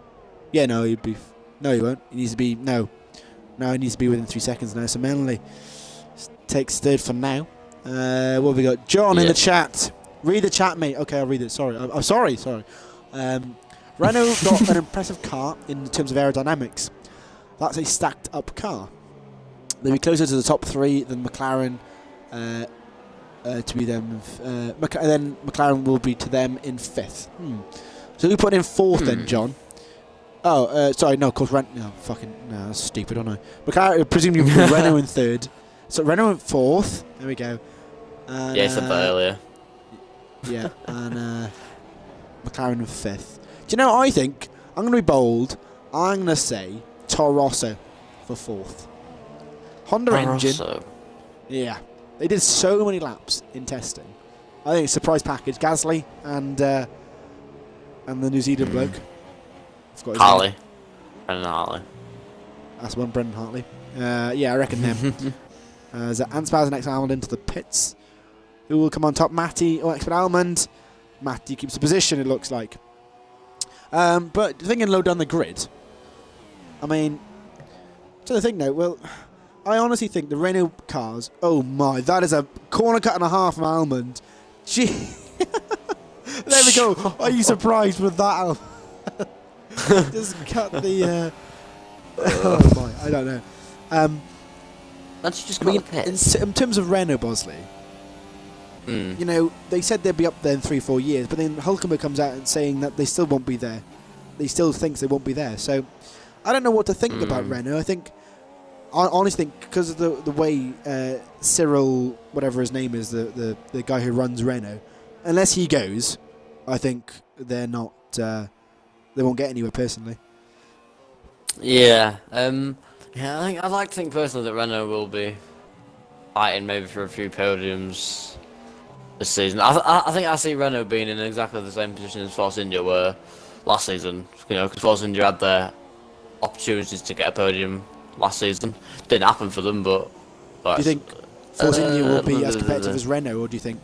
yeah, no, he'd be. No, he won't. He needs to be. No, he needs to be within 3 seconds now. So Melanie takes 3rd for now. What have we got? John in the chat. Read the chat, mate. Okay, I'll read it. Sorry. I'm sorry. Renault got an impressive car in terms of aerodynamics. That's a stacked up car. They'll be closer to the top 3 than McLaren. To be them, then McLaren will be to them in 5th. So who put in 4th then, John? Oh, sorry, no, of course, no, that's stupid, don't I? McLaren, presumably Renault in 3rd. So Renault in 4th. There we go. And, yeah, I said that earlier. Yeah, and McLaren in 5th. Do you know what I think? I'm going to be bold. I'm going to say Toro Rosso for 4th. Honda engine. Yeah. They did so many laps in testing. I think it's a surprise package. Gasly and the New Zealand bloke. Hartley. Brendan Hartley. That's one, Brendan Hartley. Yeah, I reckon them. Ansbaz and X Almond into the pits. Who will come on top? Matty or X Almond? Matty keeps the position, it looks like. But thinking low down the grid, I mean, so the thing though, well, I honestly think the Renault cars, oh my, that is a corner cut and a half from Almond. Gee. There we go. Are you surprised with that? Just cut the... oh my, I don't know. That's just got the pits. In terms of Renault, Bosley, you know, they said they'd be up there in 3-4 years, but then Hulkenberg comes out and saying that they still won't be there. They still thinks they won't be there. So I don't know what to think about Renault. I honestly think because of the way Cyril, whatever his name is, the guy who runs Renault, unless he goes, I think they're not. They won't get anywhere personally. Yeah, yeah. I'd like to think personally that Renault will be fighting maybe for a few podiums this season. I think I see Renault being in exactly the same position as Force India were last season. You know, because Force India had their opportunities to get a podium last season. Didn't happen for them, but do you think Force India will be as competitive as Renault, or do you think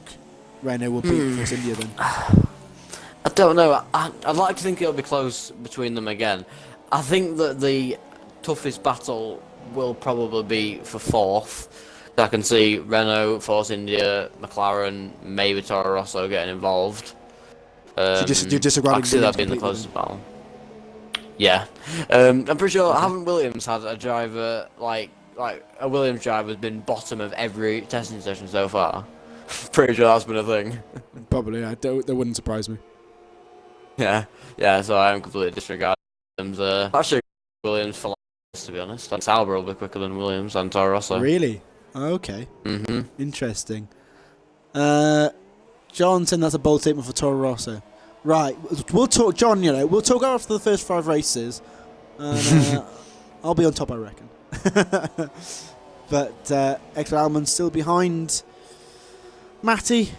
Renault will beat Force India then? I don't know. I'd like to think it'll be close between them again. I think that the toughest battle will probably be for 4th. I can see Renault, Force India, McLaren, maybe Toro Rosso getting involved. So you're disregarding. I can see that being the closest battle. Yeah, I'm pretty sure. Haven't Williams had a driver like a Williams driver has been bottom of every testing session so far? Pretty sure that's been a thing. Probably, yeah. That wouldn't surprise me. Yeah. So I am completely disregarding them. Actually. Williams for last, to be honest. And Sauber will be quicker than Williams and Toro Rosso. Really? Okay. Mhm. Interesting. John saying that's a bold statement for Toro Rosso. Right, we'll talk, John. We'll talk after the first 5 races, and I'll be on top, I reckon. But XB1 Alman's still behind Matty.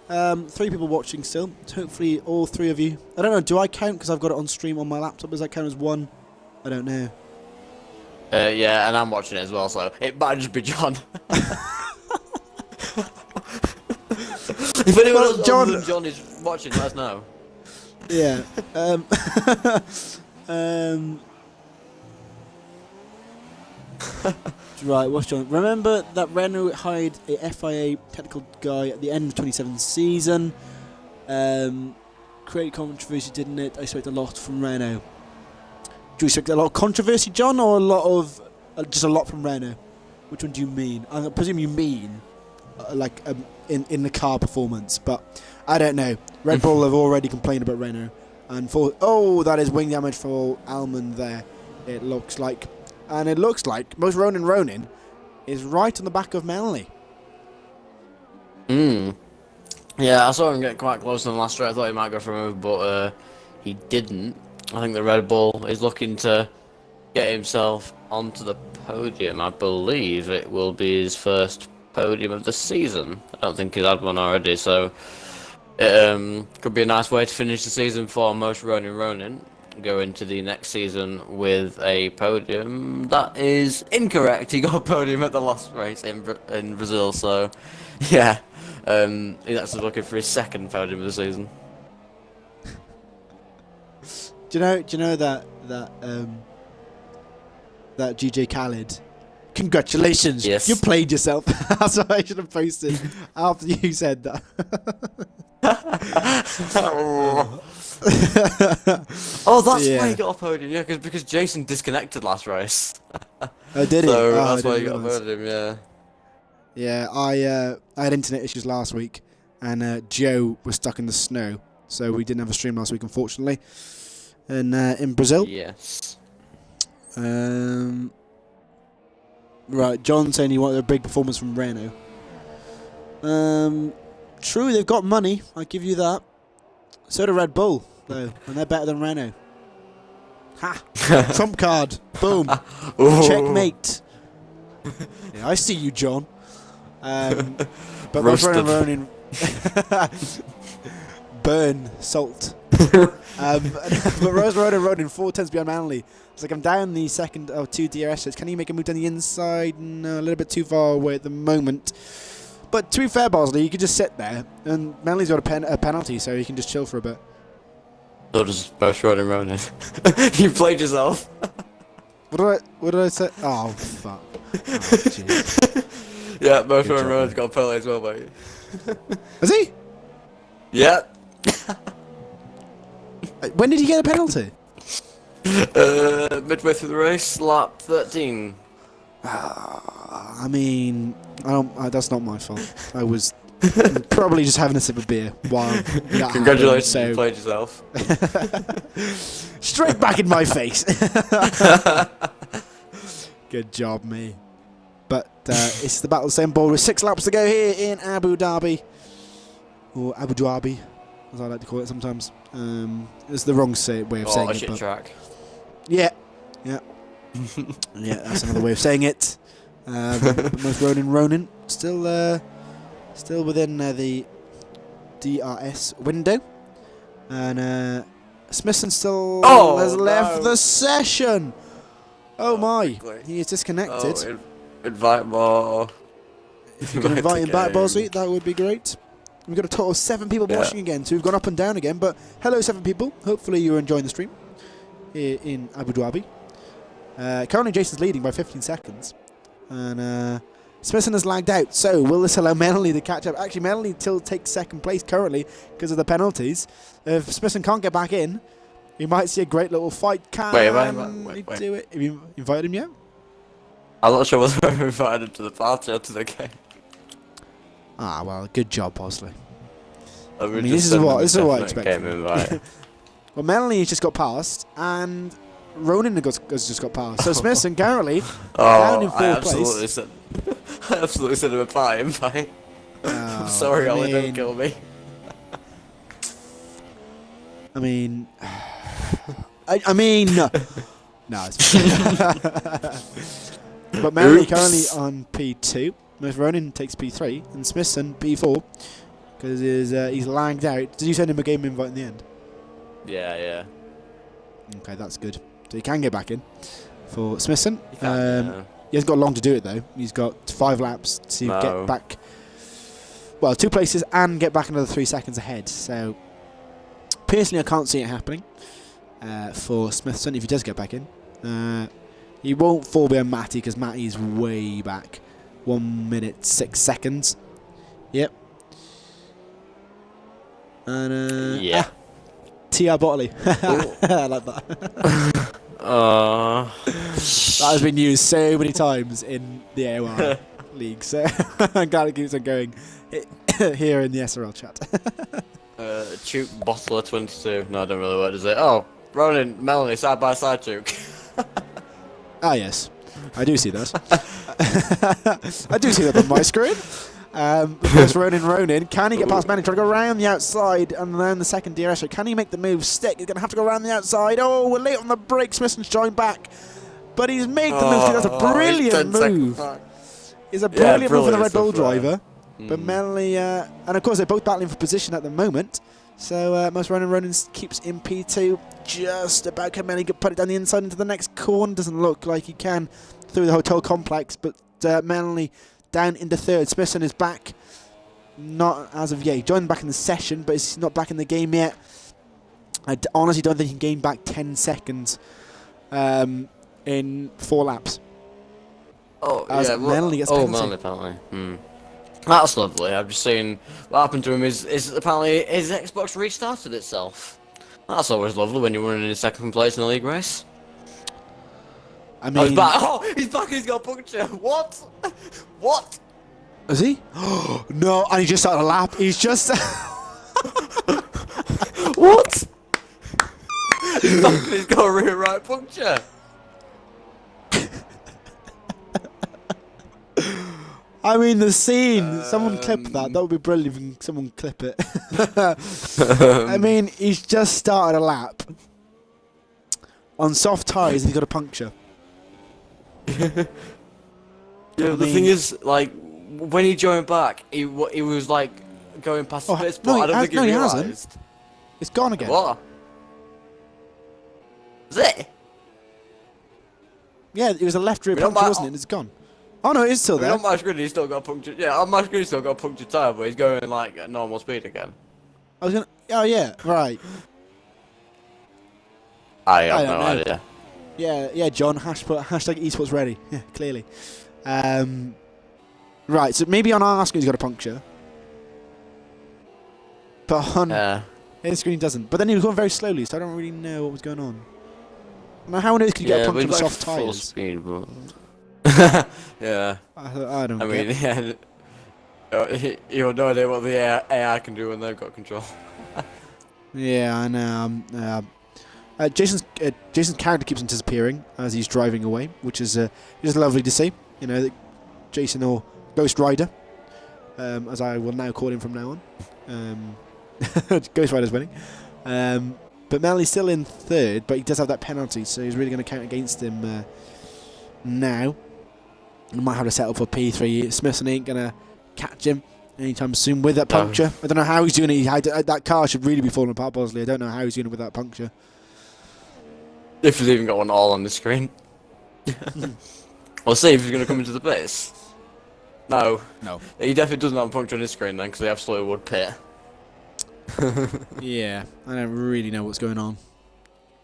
3 people watching still. Hopefully, all 3 of you. I don't know. Do I count because I've got it on stream on my laptop? Does that count as 1? I don't know. Yeah, and I'm watching it as well, so it might just be John. If anyone else other than John is watching, let us know. Yeah. Right, what's John? Remember that Renault hired a FIA technical guy at the end of 2017 season. Created controversy, didn't it? I expect a lot from Renault. Do you expect a lot of controversy, John, or a lot of just a lot from Renault? Which one do you mean? I presume you mean in the car performance, but I don't know. Red Bull have already complained about Renault, and that is wing damage for Alman there. It looks like, most Ronin is right on the back of Manley. Yeah, I saw him get quite close in the last straight. I thought he might go for a move, but he didn't. I think the Red Bull is looking to get himself onto the podium. I believe it will be his first podium of the season. I don't think he's had one already, so it could be a nice way to finish the season for most Ronin. Go into the next season with a podium. That is incorrect. He got a podium at the last race in Brazil, so yeah, he's actually looking for his second podium of the season. Do you know that GJ Khaled? Congratulations! Yes. You played yourself. That's what I should have posted after you said that. Oh, that's why he got a podium. Yeah, because Jason disconnected last race. Oh, did he? So oh, that's why he got a podium. Yeah. Yeah, I had internet issues last week, and Joe was stuck in the snow, so we didn't have a stream last week, unfortunately. And in Brazil. Yes. Right, John saying he wanted a big performance from Renault. True, they've got money. I give you that. So do Red Bull, though, and they're better than Renault. Ha! Trump card. Boom. Checkmate. Yeah, I see you, John. But most Ronin burn salt. But Rose Ronin 4 tenths beyond Manley. It's like I'm down the second 2 DRS. Can he make a move down the inside? No, a little bit too far away at the moment. But to be fair, Bosley, you could just sit there, and Manley's got a penalty, so you can just chill for a bit. So does most Ronin. You played yourself. What did I say? Oh, fuck. Oh, jeez. Yeah, most Ronin's got a penalty as well, mate. Has he? Yeah. When did he get a penalty? Midway through the race, lap 13. I mean, that's not my fault. I was probably just having a sip of beer while. Congratulations, you played yourself. Straight back in my face. Good job, me. But it's the battle of the same ball with 6 laps to go here in Abu Dhabi. Or Abu Dhabi, as I like to call it sometimes. It's the wrong way of saying it. Shit track. Yeah. Yeah, that's another way of saying it. Most Ronin still within the DRS window, and Smithson still has left the session. Oh my, he is disconnected. Invite more. If you can invite him back, Bosley, that would be great. We've got a total of 7 people watching again, so we've gone up and down again. But hello, 7 people. Hopefully you're enjoying the stream here in Abu Dhabi. Currently, Jason's leading by 15 seconds. And Smithson has lagged out. So, will this allow Melanie to catch up? Actually, Melanie still takes 2nd place currently because of the penalties. If Smithson can't get back in, you might see a great little fight. Can wait. do it? Have you invited him yet? I'm not sure whether I've invited him to the party or to the game. Ah, well, good job, Bosley. I mean, this is what I expected. Well, Melanie just got past, and Ronan has just got past. So Smithson currently down in fourth place. I absolutely said him apart, didn't I? I'm sorry, Ollie, don't kill me. I mean, no, it's but Manley currently on P2. Most Ronan takes P3 and Smithson P4 because he's lagged out. Did you send him a game invite in the end? Yeah. Okay, that's good. So he can get back in for Smithson. He hasn't got long to do it though. He's got 5 laps to get back. Well, 2 places and get back another 3 seconds ahead. So personally, I can't see it happening for Smithson if he does get back in. He won't fall behind Matty because Matty's way back. 1 minute 6 seconds. Yep. And T.R. Bottley. I like that. That has been used so many times in the AOR league, so I'm glad it keeps on going here in the SRL chat. Chuke Bottler 22. No, I don't really what is it? Oh, Ronan, Melanie, side by side, Chuke. Ah, yes. I do see that. I do see that on my screen. Of course, Ronan. Can he get past Manning? Trying to go around the outside and then the second DRS. Can he make the move stick? He's going to have to go around the outside. Oh, we're late on the break. Smithson's joined back. But he's made the move. That's a brilliant move. It's a brilliant move for the Red Bull driver. But Manley, and of course, they're both battling for position at the moment. So, most Ronan keeps in P2. Just about can Manley put it down the inside into the next corner. Doesn't look like he can through the hotel complex. But Manley down into third. Smithson is back. Not as of yet. He joined back in the session, but he's not back in the game yet. I honestly don't think he can gain back 10 seconds in 4 laps. Oh, as yeah. Manley gets penalty. Manley penalty. That's lovely. I've just seen what happened to him is apparently his Xbox restarted itself. That's always lovely when you're running in second place in a league race. I mean, he's back. Oh, he's back. He's got a puncture. What? What? Is he? No, and he just started a lap. He's just. What? He's got a rear right puncture. I mean, the scene. Someone clip that. That would be brilliant if someone clip it. I mean, he's just started a lap on soft tyres and he's got a puncture. Yeah, the thing is, like, when he joined back, he was like going past the pit spot. I don't think he realised. Hasn't. It's gone again. What? Is it? Yeah, it was a left rear puncture, wasn't it? And it's gone. Oh no, it is still there. On my screen, he's still got a puncture. Yeah, on my screen, he's still got a punctured tyre, but he's going like at normal speed again. I was gonna. Oh yeah, right. I have no idea. Yeah, John. Hashtag esports ready. Yeah, clearly. Right, so maybe on our screen he's got a puncture, but on his screen he doesn't. But then he was going very slowly, so I don't really know what was going on. Now, how on earth could you get a puncture with soft tyres? Speed, but... yeah. I don't. I mean, yeah. You have no idea what the AI can do when they've got control. Yeah, I know. Jason's character keeps on disappearing as he's driving away, which is just lovely to see. You know, Jason or Ghost Rider, as I will now call him from now on. Ghost Rider's winning. But Melly's still in third, but he does have that penalty, so he's really going to count against him now. He might have to settle for P3. Smithson ain't going to catch him anytime soon with that puncture. I don't know how he's doing it. That car should really be falling apart, Bosley. I don't know how he's doing it with that puncture. If he's even got one all on the screen. We'll see if he's going to come into the base. No. He definitely doesn't have a puncture on his screen then, because he absolutely would pit. Yeah, I don't really know what's going on.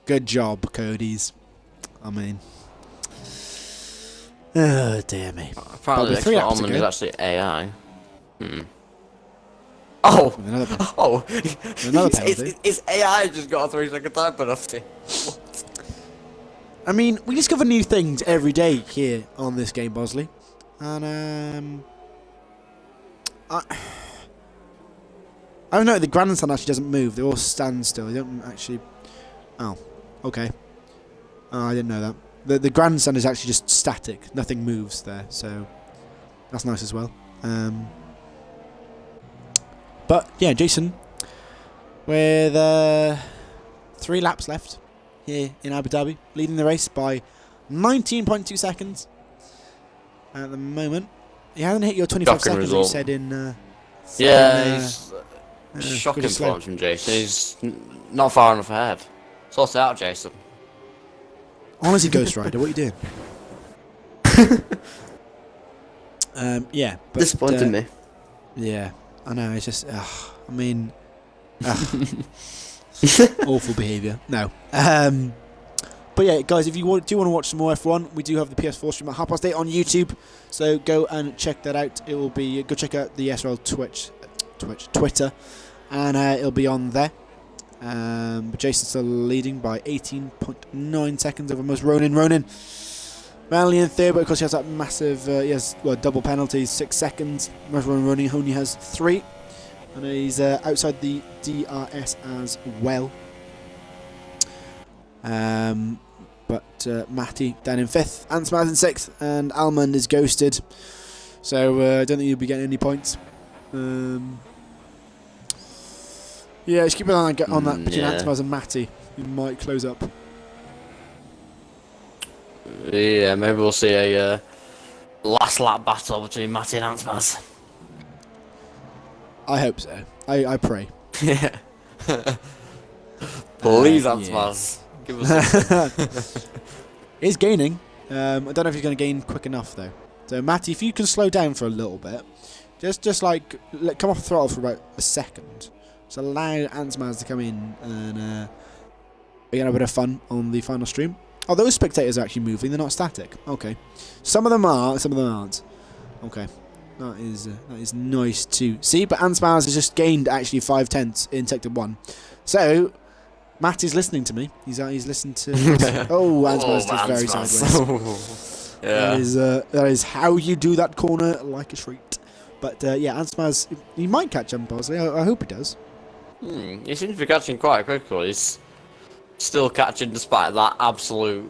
Good job, Cody's. I mean... Oh, dear me. Apparently the extra almond is actually AI. Oh! Another penalty. His AI just got a 3-second time penalty. I mean, we discover new things every day here on this game, Bosley. And, I don't know, the grandstand actually doesn't move. They all stand still. They don't actually... Oh, okay. Oh, I didn't know that. The grandstand is actually just static. Nothing moves there, so that's nice as well. But yeah, Jason, with 3 laps left here in Abu Dhabi, leading the race by 19.2 seconds at the moment. He hasn't hit your 25 Shocking seconds that you result. said in... Shocking pretty slow. performance from Jason. He's not far enough ahead. Sort it out, Jason. Honestly, Ghost Rider, what are you doing? Yeah. But, Disappointing me. Yeah, I know, it's just... I mean... awful behaviour. No. But yeah, guys, if you do want to watch some more F1, we do have the PS4 stream at 8:30 on YouTube. So go and check that out. It will be... Go check out the SRL Twitter. And it'll be on there. But Jason's still leading by 18.9 seconds over most Ronin. Manly in third, but of course he has that massive... he has double penalties, 6 seconds. Most Ronin only has 3. And he's outside the DRS as well. But Matty down in 5th, Ansmaz in 6th, and Almond is ghosted. So I don't think he'll be getting any points. Yeah, just keep an eye on that between Ansmaz and Matty. He might close up. Yeah, maybe we'll see a last lap battle between Matty and Ansmaz. I hope so. I pray. Yeah. Please, Yeah. Ansmaz. Give us He's gaining. I don't know if he's going to gain quick enough though. So Matty, if you can slow down for a little bit, just like come off the throttle for about a second. So allow Ansmaz to come in and we're gonna have a bit of fun on the final stream. Oh, those spectators are actually moving. They're not static. Okay. Some of them are. Some of them aren't. Okay. That is nice to see. But Ansmaz has just gained actually 5/10 in sector 1. So Matty's listening to me. He's listened to. Oh, Ansmaz is very sideways. Yeah. That is how you do that corner like a treat. But yeah, Ansmaz, he might catch up possibly. I hope he does. He seems to be catching quite quickly. He's still catching despite that absolute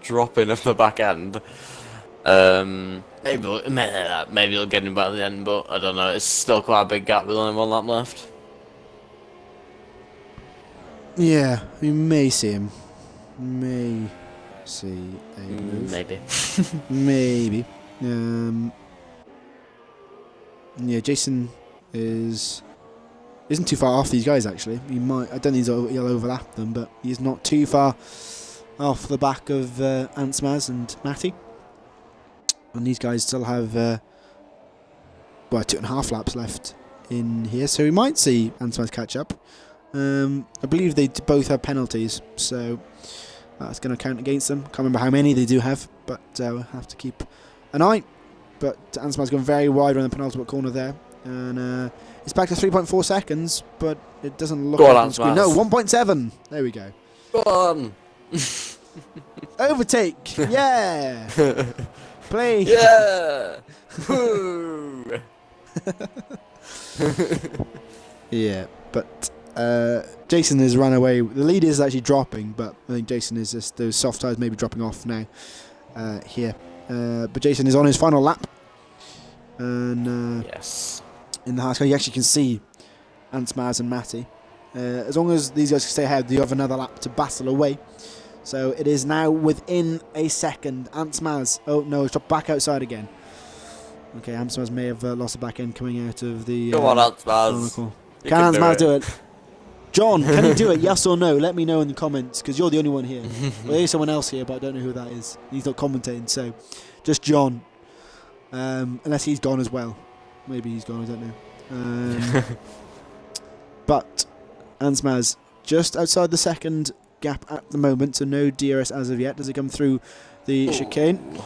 dropping of the back end. Maybe he'll get him back at the end, but I don't know. It's still quite a big gap with only 1 lap left. Yeah, we may see him. May see a move. Maybe. Maybe. Yeah, Jason isn't too far off these guys actually. He might. I don't think he'll overlap them, but he's not too far off the back of Ansmaz and Matty. And these guys still have 2.5 laps left in here, so we might see Ansmaz catch up. I believe they both have penalties, so that's going to count against them. Can't remember how many they do have, but we'll have to keep an eye. But Ansmaz's gone very wide on the penultimate corner there, and it's back to 3.4 seconds, but it doesn't look Go like on, on screen. Ansmaz. No, 1.7. There we go. Go on. Overtake. Yeah. Play. Yeah. Woo. Yeah, but Jason has run away. The lead is actually dropping, but I think Jason is just those soft tires maybe dropping off now here. But Jason is on his final lap, and Yes. in the Haskell you actually can see Ansmaz and Matty. As long as these guys can stay ahead, you have another lap to battle away. So it is now within a second. Ansmaz, oh no, it's dropped back outside again. Okay, Ansmaz may have lost the back end coming out of the... Come on, Ansmaz. Can Ansmaz do it? John, can you do it? Yes or no? Let me know in the comments, because you're the only one here. Well, there's someone else here, but I don't know who that is. He's not commentating, so just John. Unless he's gone as well. Maybe he's gone, I don't know. But Ansmaz just outside the second gap at the moment, so no DRS as of yet. Does it come through the chicane?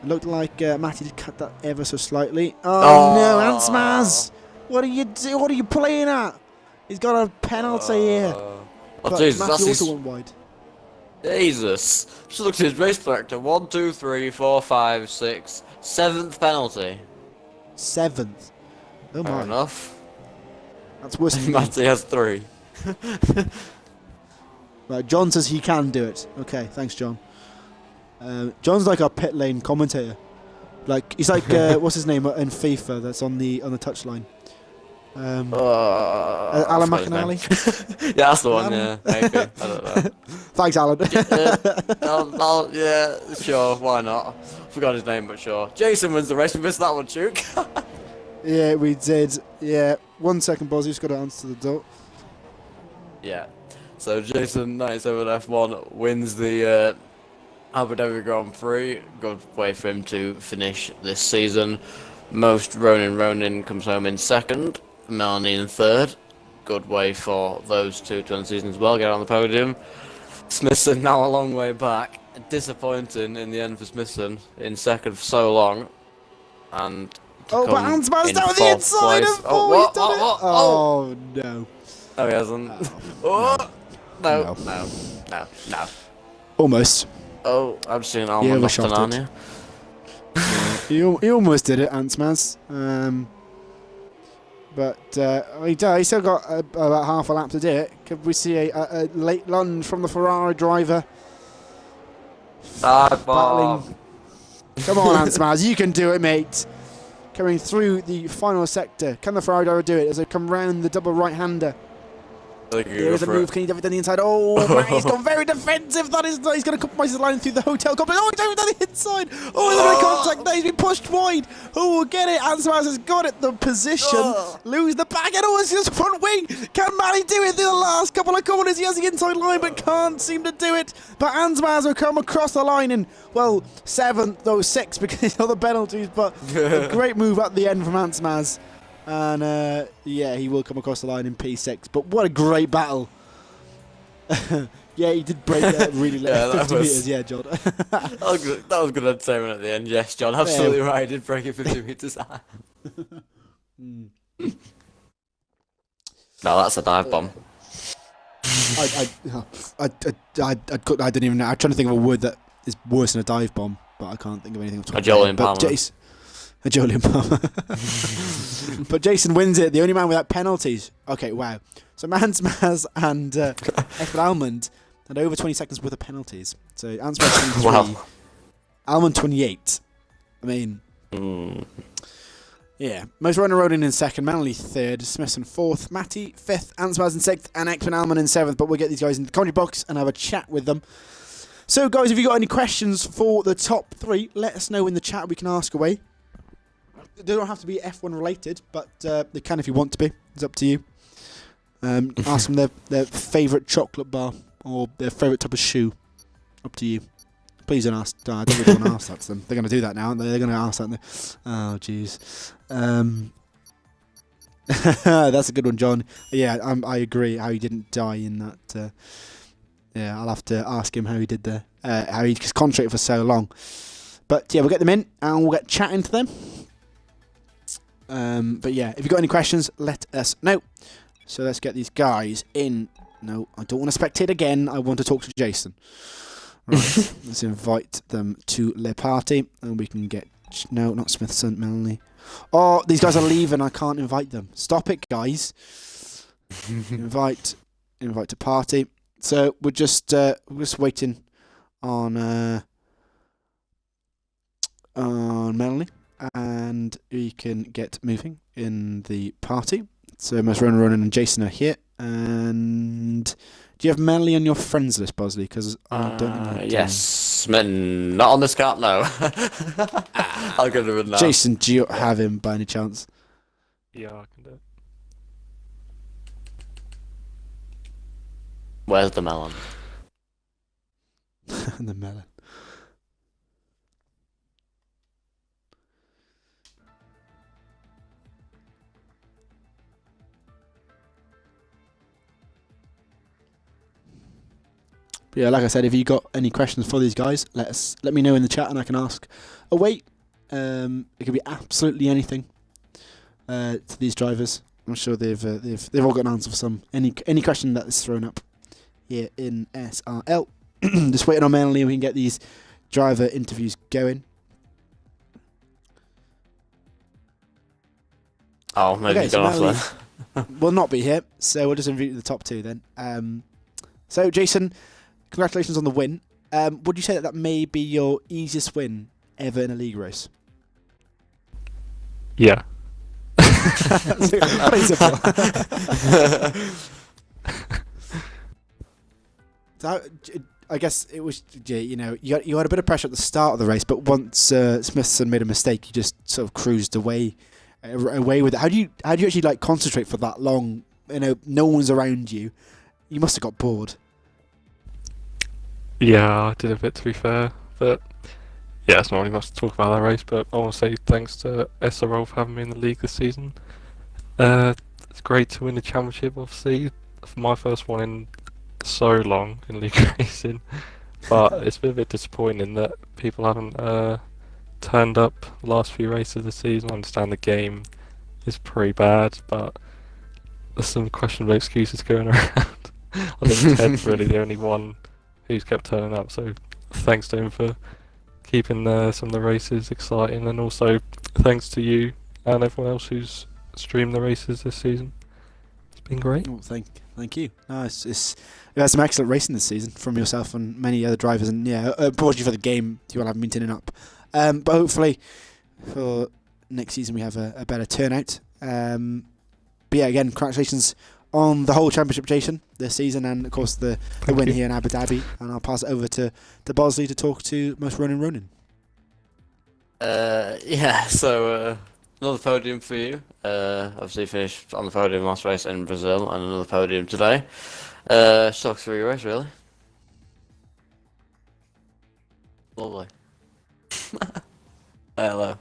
It looked like Matty did cut that ever so slightly. Oh no, Ansmaz! What are you What are you playing at? He's got a penalty here. But Jesus, Matty that's also went wide. Jesus. Just look at his race director. 1, 2, 3, 4, 5, 6. 7th penalty. 7th. Oh Fair my. enough. That's worse than me. Matty has 3. Right, John says he can do it. Okay, thanks, John. John's like our pit lane commentator. Like he's like what's his name in FIFA? That's on the touchline. Alan McAnally. Yeah, that's the one. Yeah, maybe. I don't know. Thanks, Alan. Yeah, sure. Why not? Forgot his name, but sure. Jason wins the race. We missed that one, Chuke. Yeah, we did. Yeah, 1 second, Boz. You've got to answer the door. Yeah. So Jason 97 F1 wins the Abu Dhabi Grand Prix. Good way for him to finish this season. Most Ronin comes home in second. Melanie in third. Good way for those two to end the season as well. Get on the podium. Smithson now a long way back. Disappointing in the end for Smithson in second for so long. And but Hansman's down the inside place. of What? Oh, no. No, he hasn't. No. Almost. Oh, I've seen Alman overshot it. He almost did it, Antsmaz. But he still got about half a lap to do it. Could we see a late lunge from the Ferrari driver? Battling. Come on, Antsmaz, you can do it, mate. Coming through the final sector. Can the Ferrari driver do it as they come round the double right-hander? There is a move. Can he have it down the inside? Oh, he's gone very defensive. That is, he's going to compromise his line through the hotel complex. Oh, he's down the inside. Oh, there's no contact there. He's been pushed wide. Oh, we'll get it. Answers has got it. The position. Lose the back end. Oh, it's just front wing. Can Manny do it through the last couple of corners? He has the inside line, but can't seem to do it. But Ansmaz will come across the line in, well, 7th, though 6th because of the penalties. But a great move at the end from Ansmaz. And yeah, he will come across the line in P6. But what a great battle! Yeah, he did break that really late, Yeah, 50 meters. Yeah, John. that was good entertainment at the end. Yes, John, absolutely right. He did break it 50 meters. No, that's a dive bomb. I didn't even know. I'm trying to think of a word that is worse than a dive bomb, but I can't think of anything. A Jolyon Palmer. A Jolyon Palmer. But Jason wins it, the only man without penalties. Okay, wow. So Mansmaz and Ekman Almond had over 20 seconds worth of penalties. So Ansmaz 23, Wow. Almond 28. I mean, yeah. Most Ronin in second, Manley third, Smithson fourth, Matty fifth, Ansmaz in sixth, and Ekman Almond in seventh. But we'll get these guys in the commentary box and have a chat with them. So, guys, if you got any questions for the top three, let us know in the chat. We can ask away. They don't have to be F1 related, but they can if you want to be. It's up to you. Ask them their favourite chocolate bar or their favourite type of shoe. Up to you. Please don't ask. I don't really want to ask that to them. They're going to do that now, aren't they? They're going to ask that. Oh, jeez. That's a good one, John. Yeah, I agree. How he didn't die in that. Yeah, I'll have to ask him how he did there. How he just concentrated for so long. But yeah, we'll get them in and we'll get chatting to them. But yeah, if you've got any questions, let us know. So let's get these guys in. No, I don't want to spectate again. I want to talk to Jason. Right, let's invite them to Le Party, and we can get... No, not Smithson, Melanie. Oh, these guys are leaving. I can't invite them. Stop it, guys. Invite to party. So we're just waiting on Melanie. And we can get moving in the party. So most Ronan and Jason are here. And do you have Melanie on your friends list, Bosley? Because I don't think I do. Yes, not on this card, no. I'll get him in now. Jason, do you have him by any chance? Yeah, I can do it. Where's the melon? The melon. But yeah, like I said, if you got any questions for these guys, let me know in the chat and I can ask away. It could be absolutely anything to these drivers. I'm sure they've all got an answer for any question that is thrown up here in SRL. Just waiting on Melanie and we can get these driver interviews going. Oh, maybe okay, you've gone off there. Will not be here, so we'll just interview the top two then. So, Jason, congratulations on the win. Would you say that may be your easiest win ever in a league race? Yeah. Pretty simple. So, I guess it was, you had a bit of pressure at the start of the race, but once Smithson made a mistake, you just sort of cruised away with it. How do you actually concentrate for that long? No one's around you. You must have got bored. Yeah, I did a bit, to be fair. But yeah, it's not really much to talk about that race, but I want to say thanks to SRL for having me in the league this season. It's great to win the championship, obviously. For my first one in so long in league racing. But it's been a bit disappointing that people haven't turned up the last few races of the season. I understand the game is pretty bad, but there's some questionable excuses going around. I think Ted's really the only one who's kept turning up, so thanks to him for keeping some of the races exciting, and also thanks to you and everyone else who's streamed the races this season. It's been great. Oh, thank you. No, we had some excellent racing this season from yourself and many other drivers, and apology for the game you all haven't been turning up. But hopefully for next season we have a better turnout. But yeah, again, congratulations on the whole championship, Jason, this season, and of course the win here in Abu Dhabi. And I'll pass it over to Bosley to talk to most Ronin. So another podium for you. Obviously finished on the podium last race in Brazil, and another podium today. Shock through your race, really. Lovely. Hello.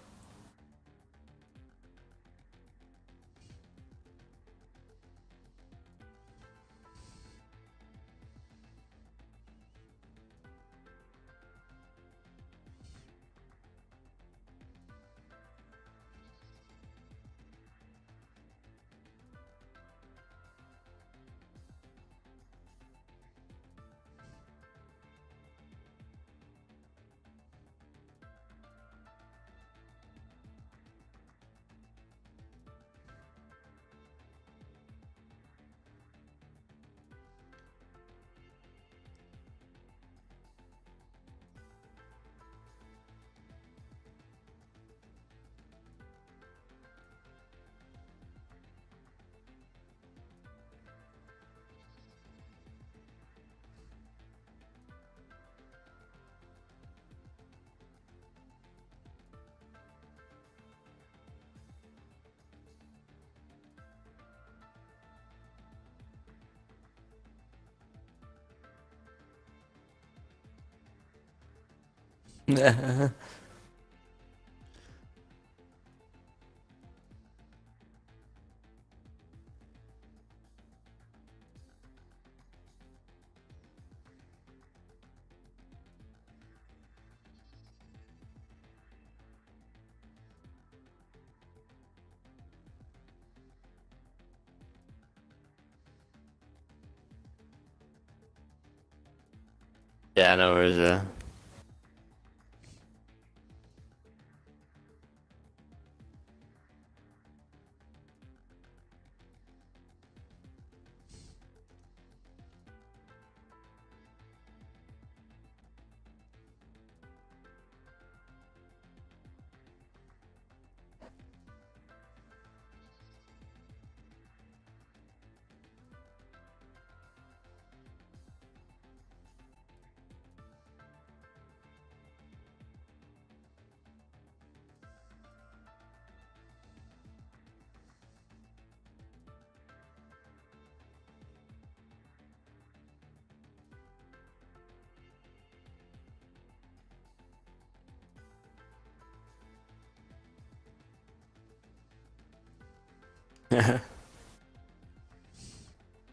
Yeah, no worries.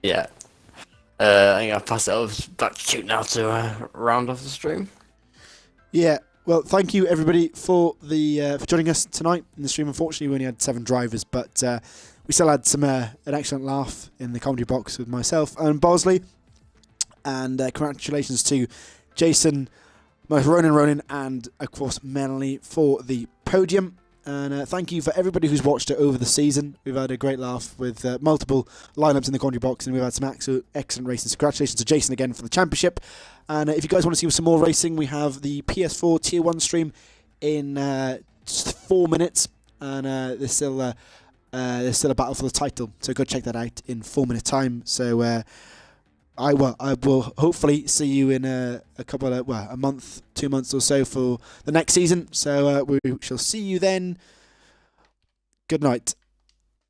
Yeah. I think I'll pass it over back to you now to round off the stream. Yeah. Well, thank you everybody for for joining us tonight in the stream. Unfortunately, we only had 7 drivers, but we still had an excellent laugh in the comedy box with myself and Bosley. And congratulations to Jason, most Ronin, and of course Melanie for the podium. And thank you for everybody who's watched it over the season. We've had a great laugh with multiple lineups in the commentary box, and we've had some excellent racing. So congratulations to Jason again for the championship. And if you guys want to see some more racing, we have the PS4 Tier 1 stream in just 4 minutes. And there's still a battle for the title. So go check that out in 4 minute time. So I will hopefully see you in a month, 2 months or so for the next season. So we shall see you then. Good night.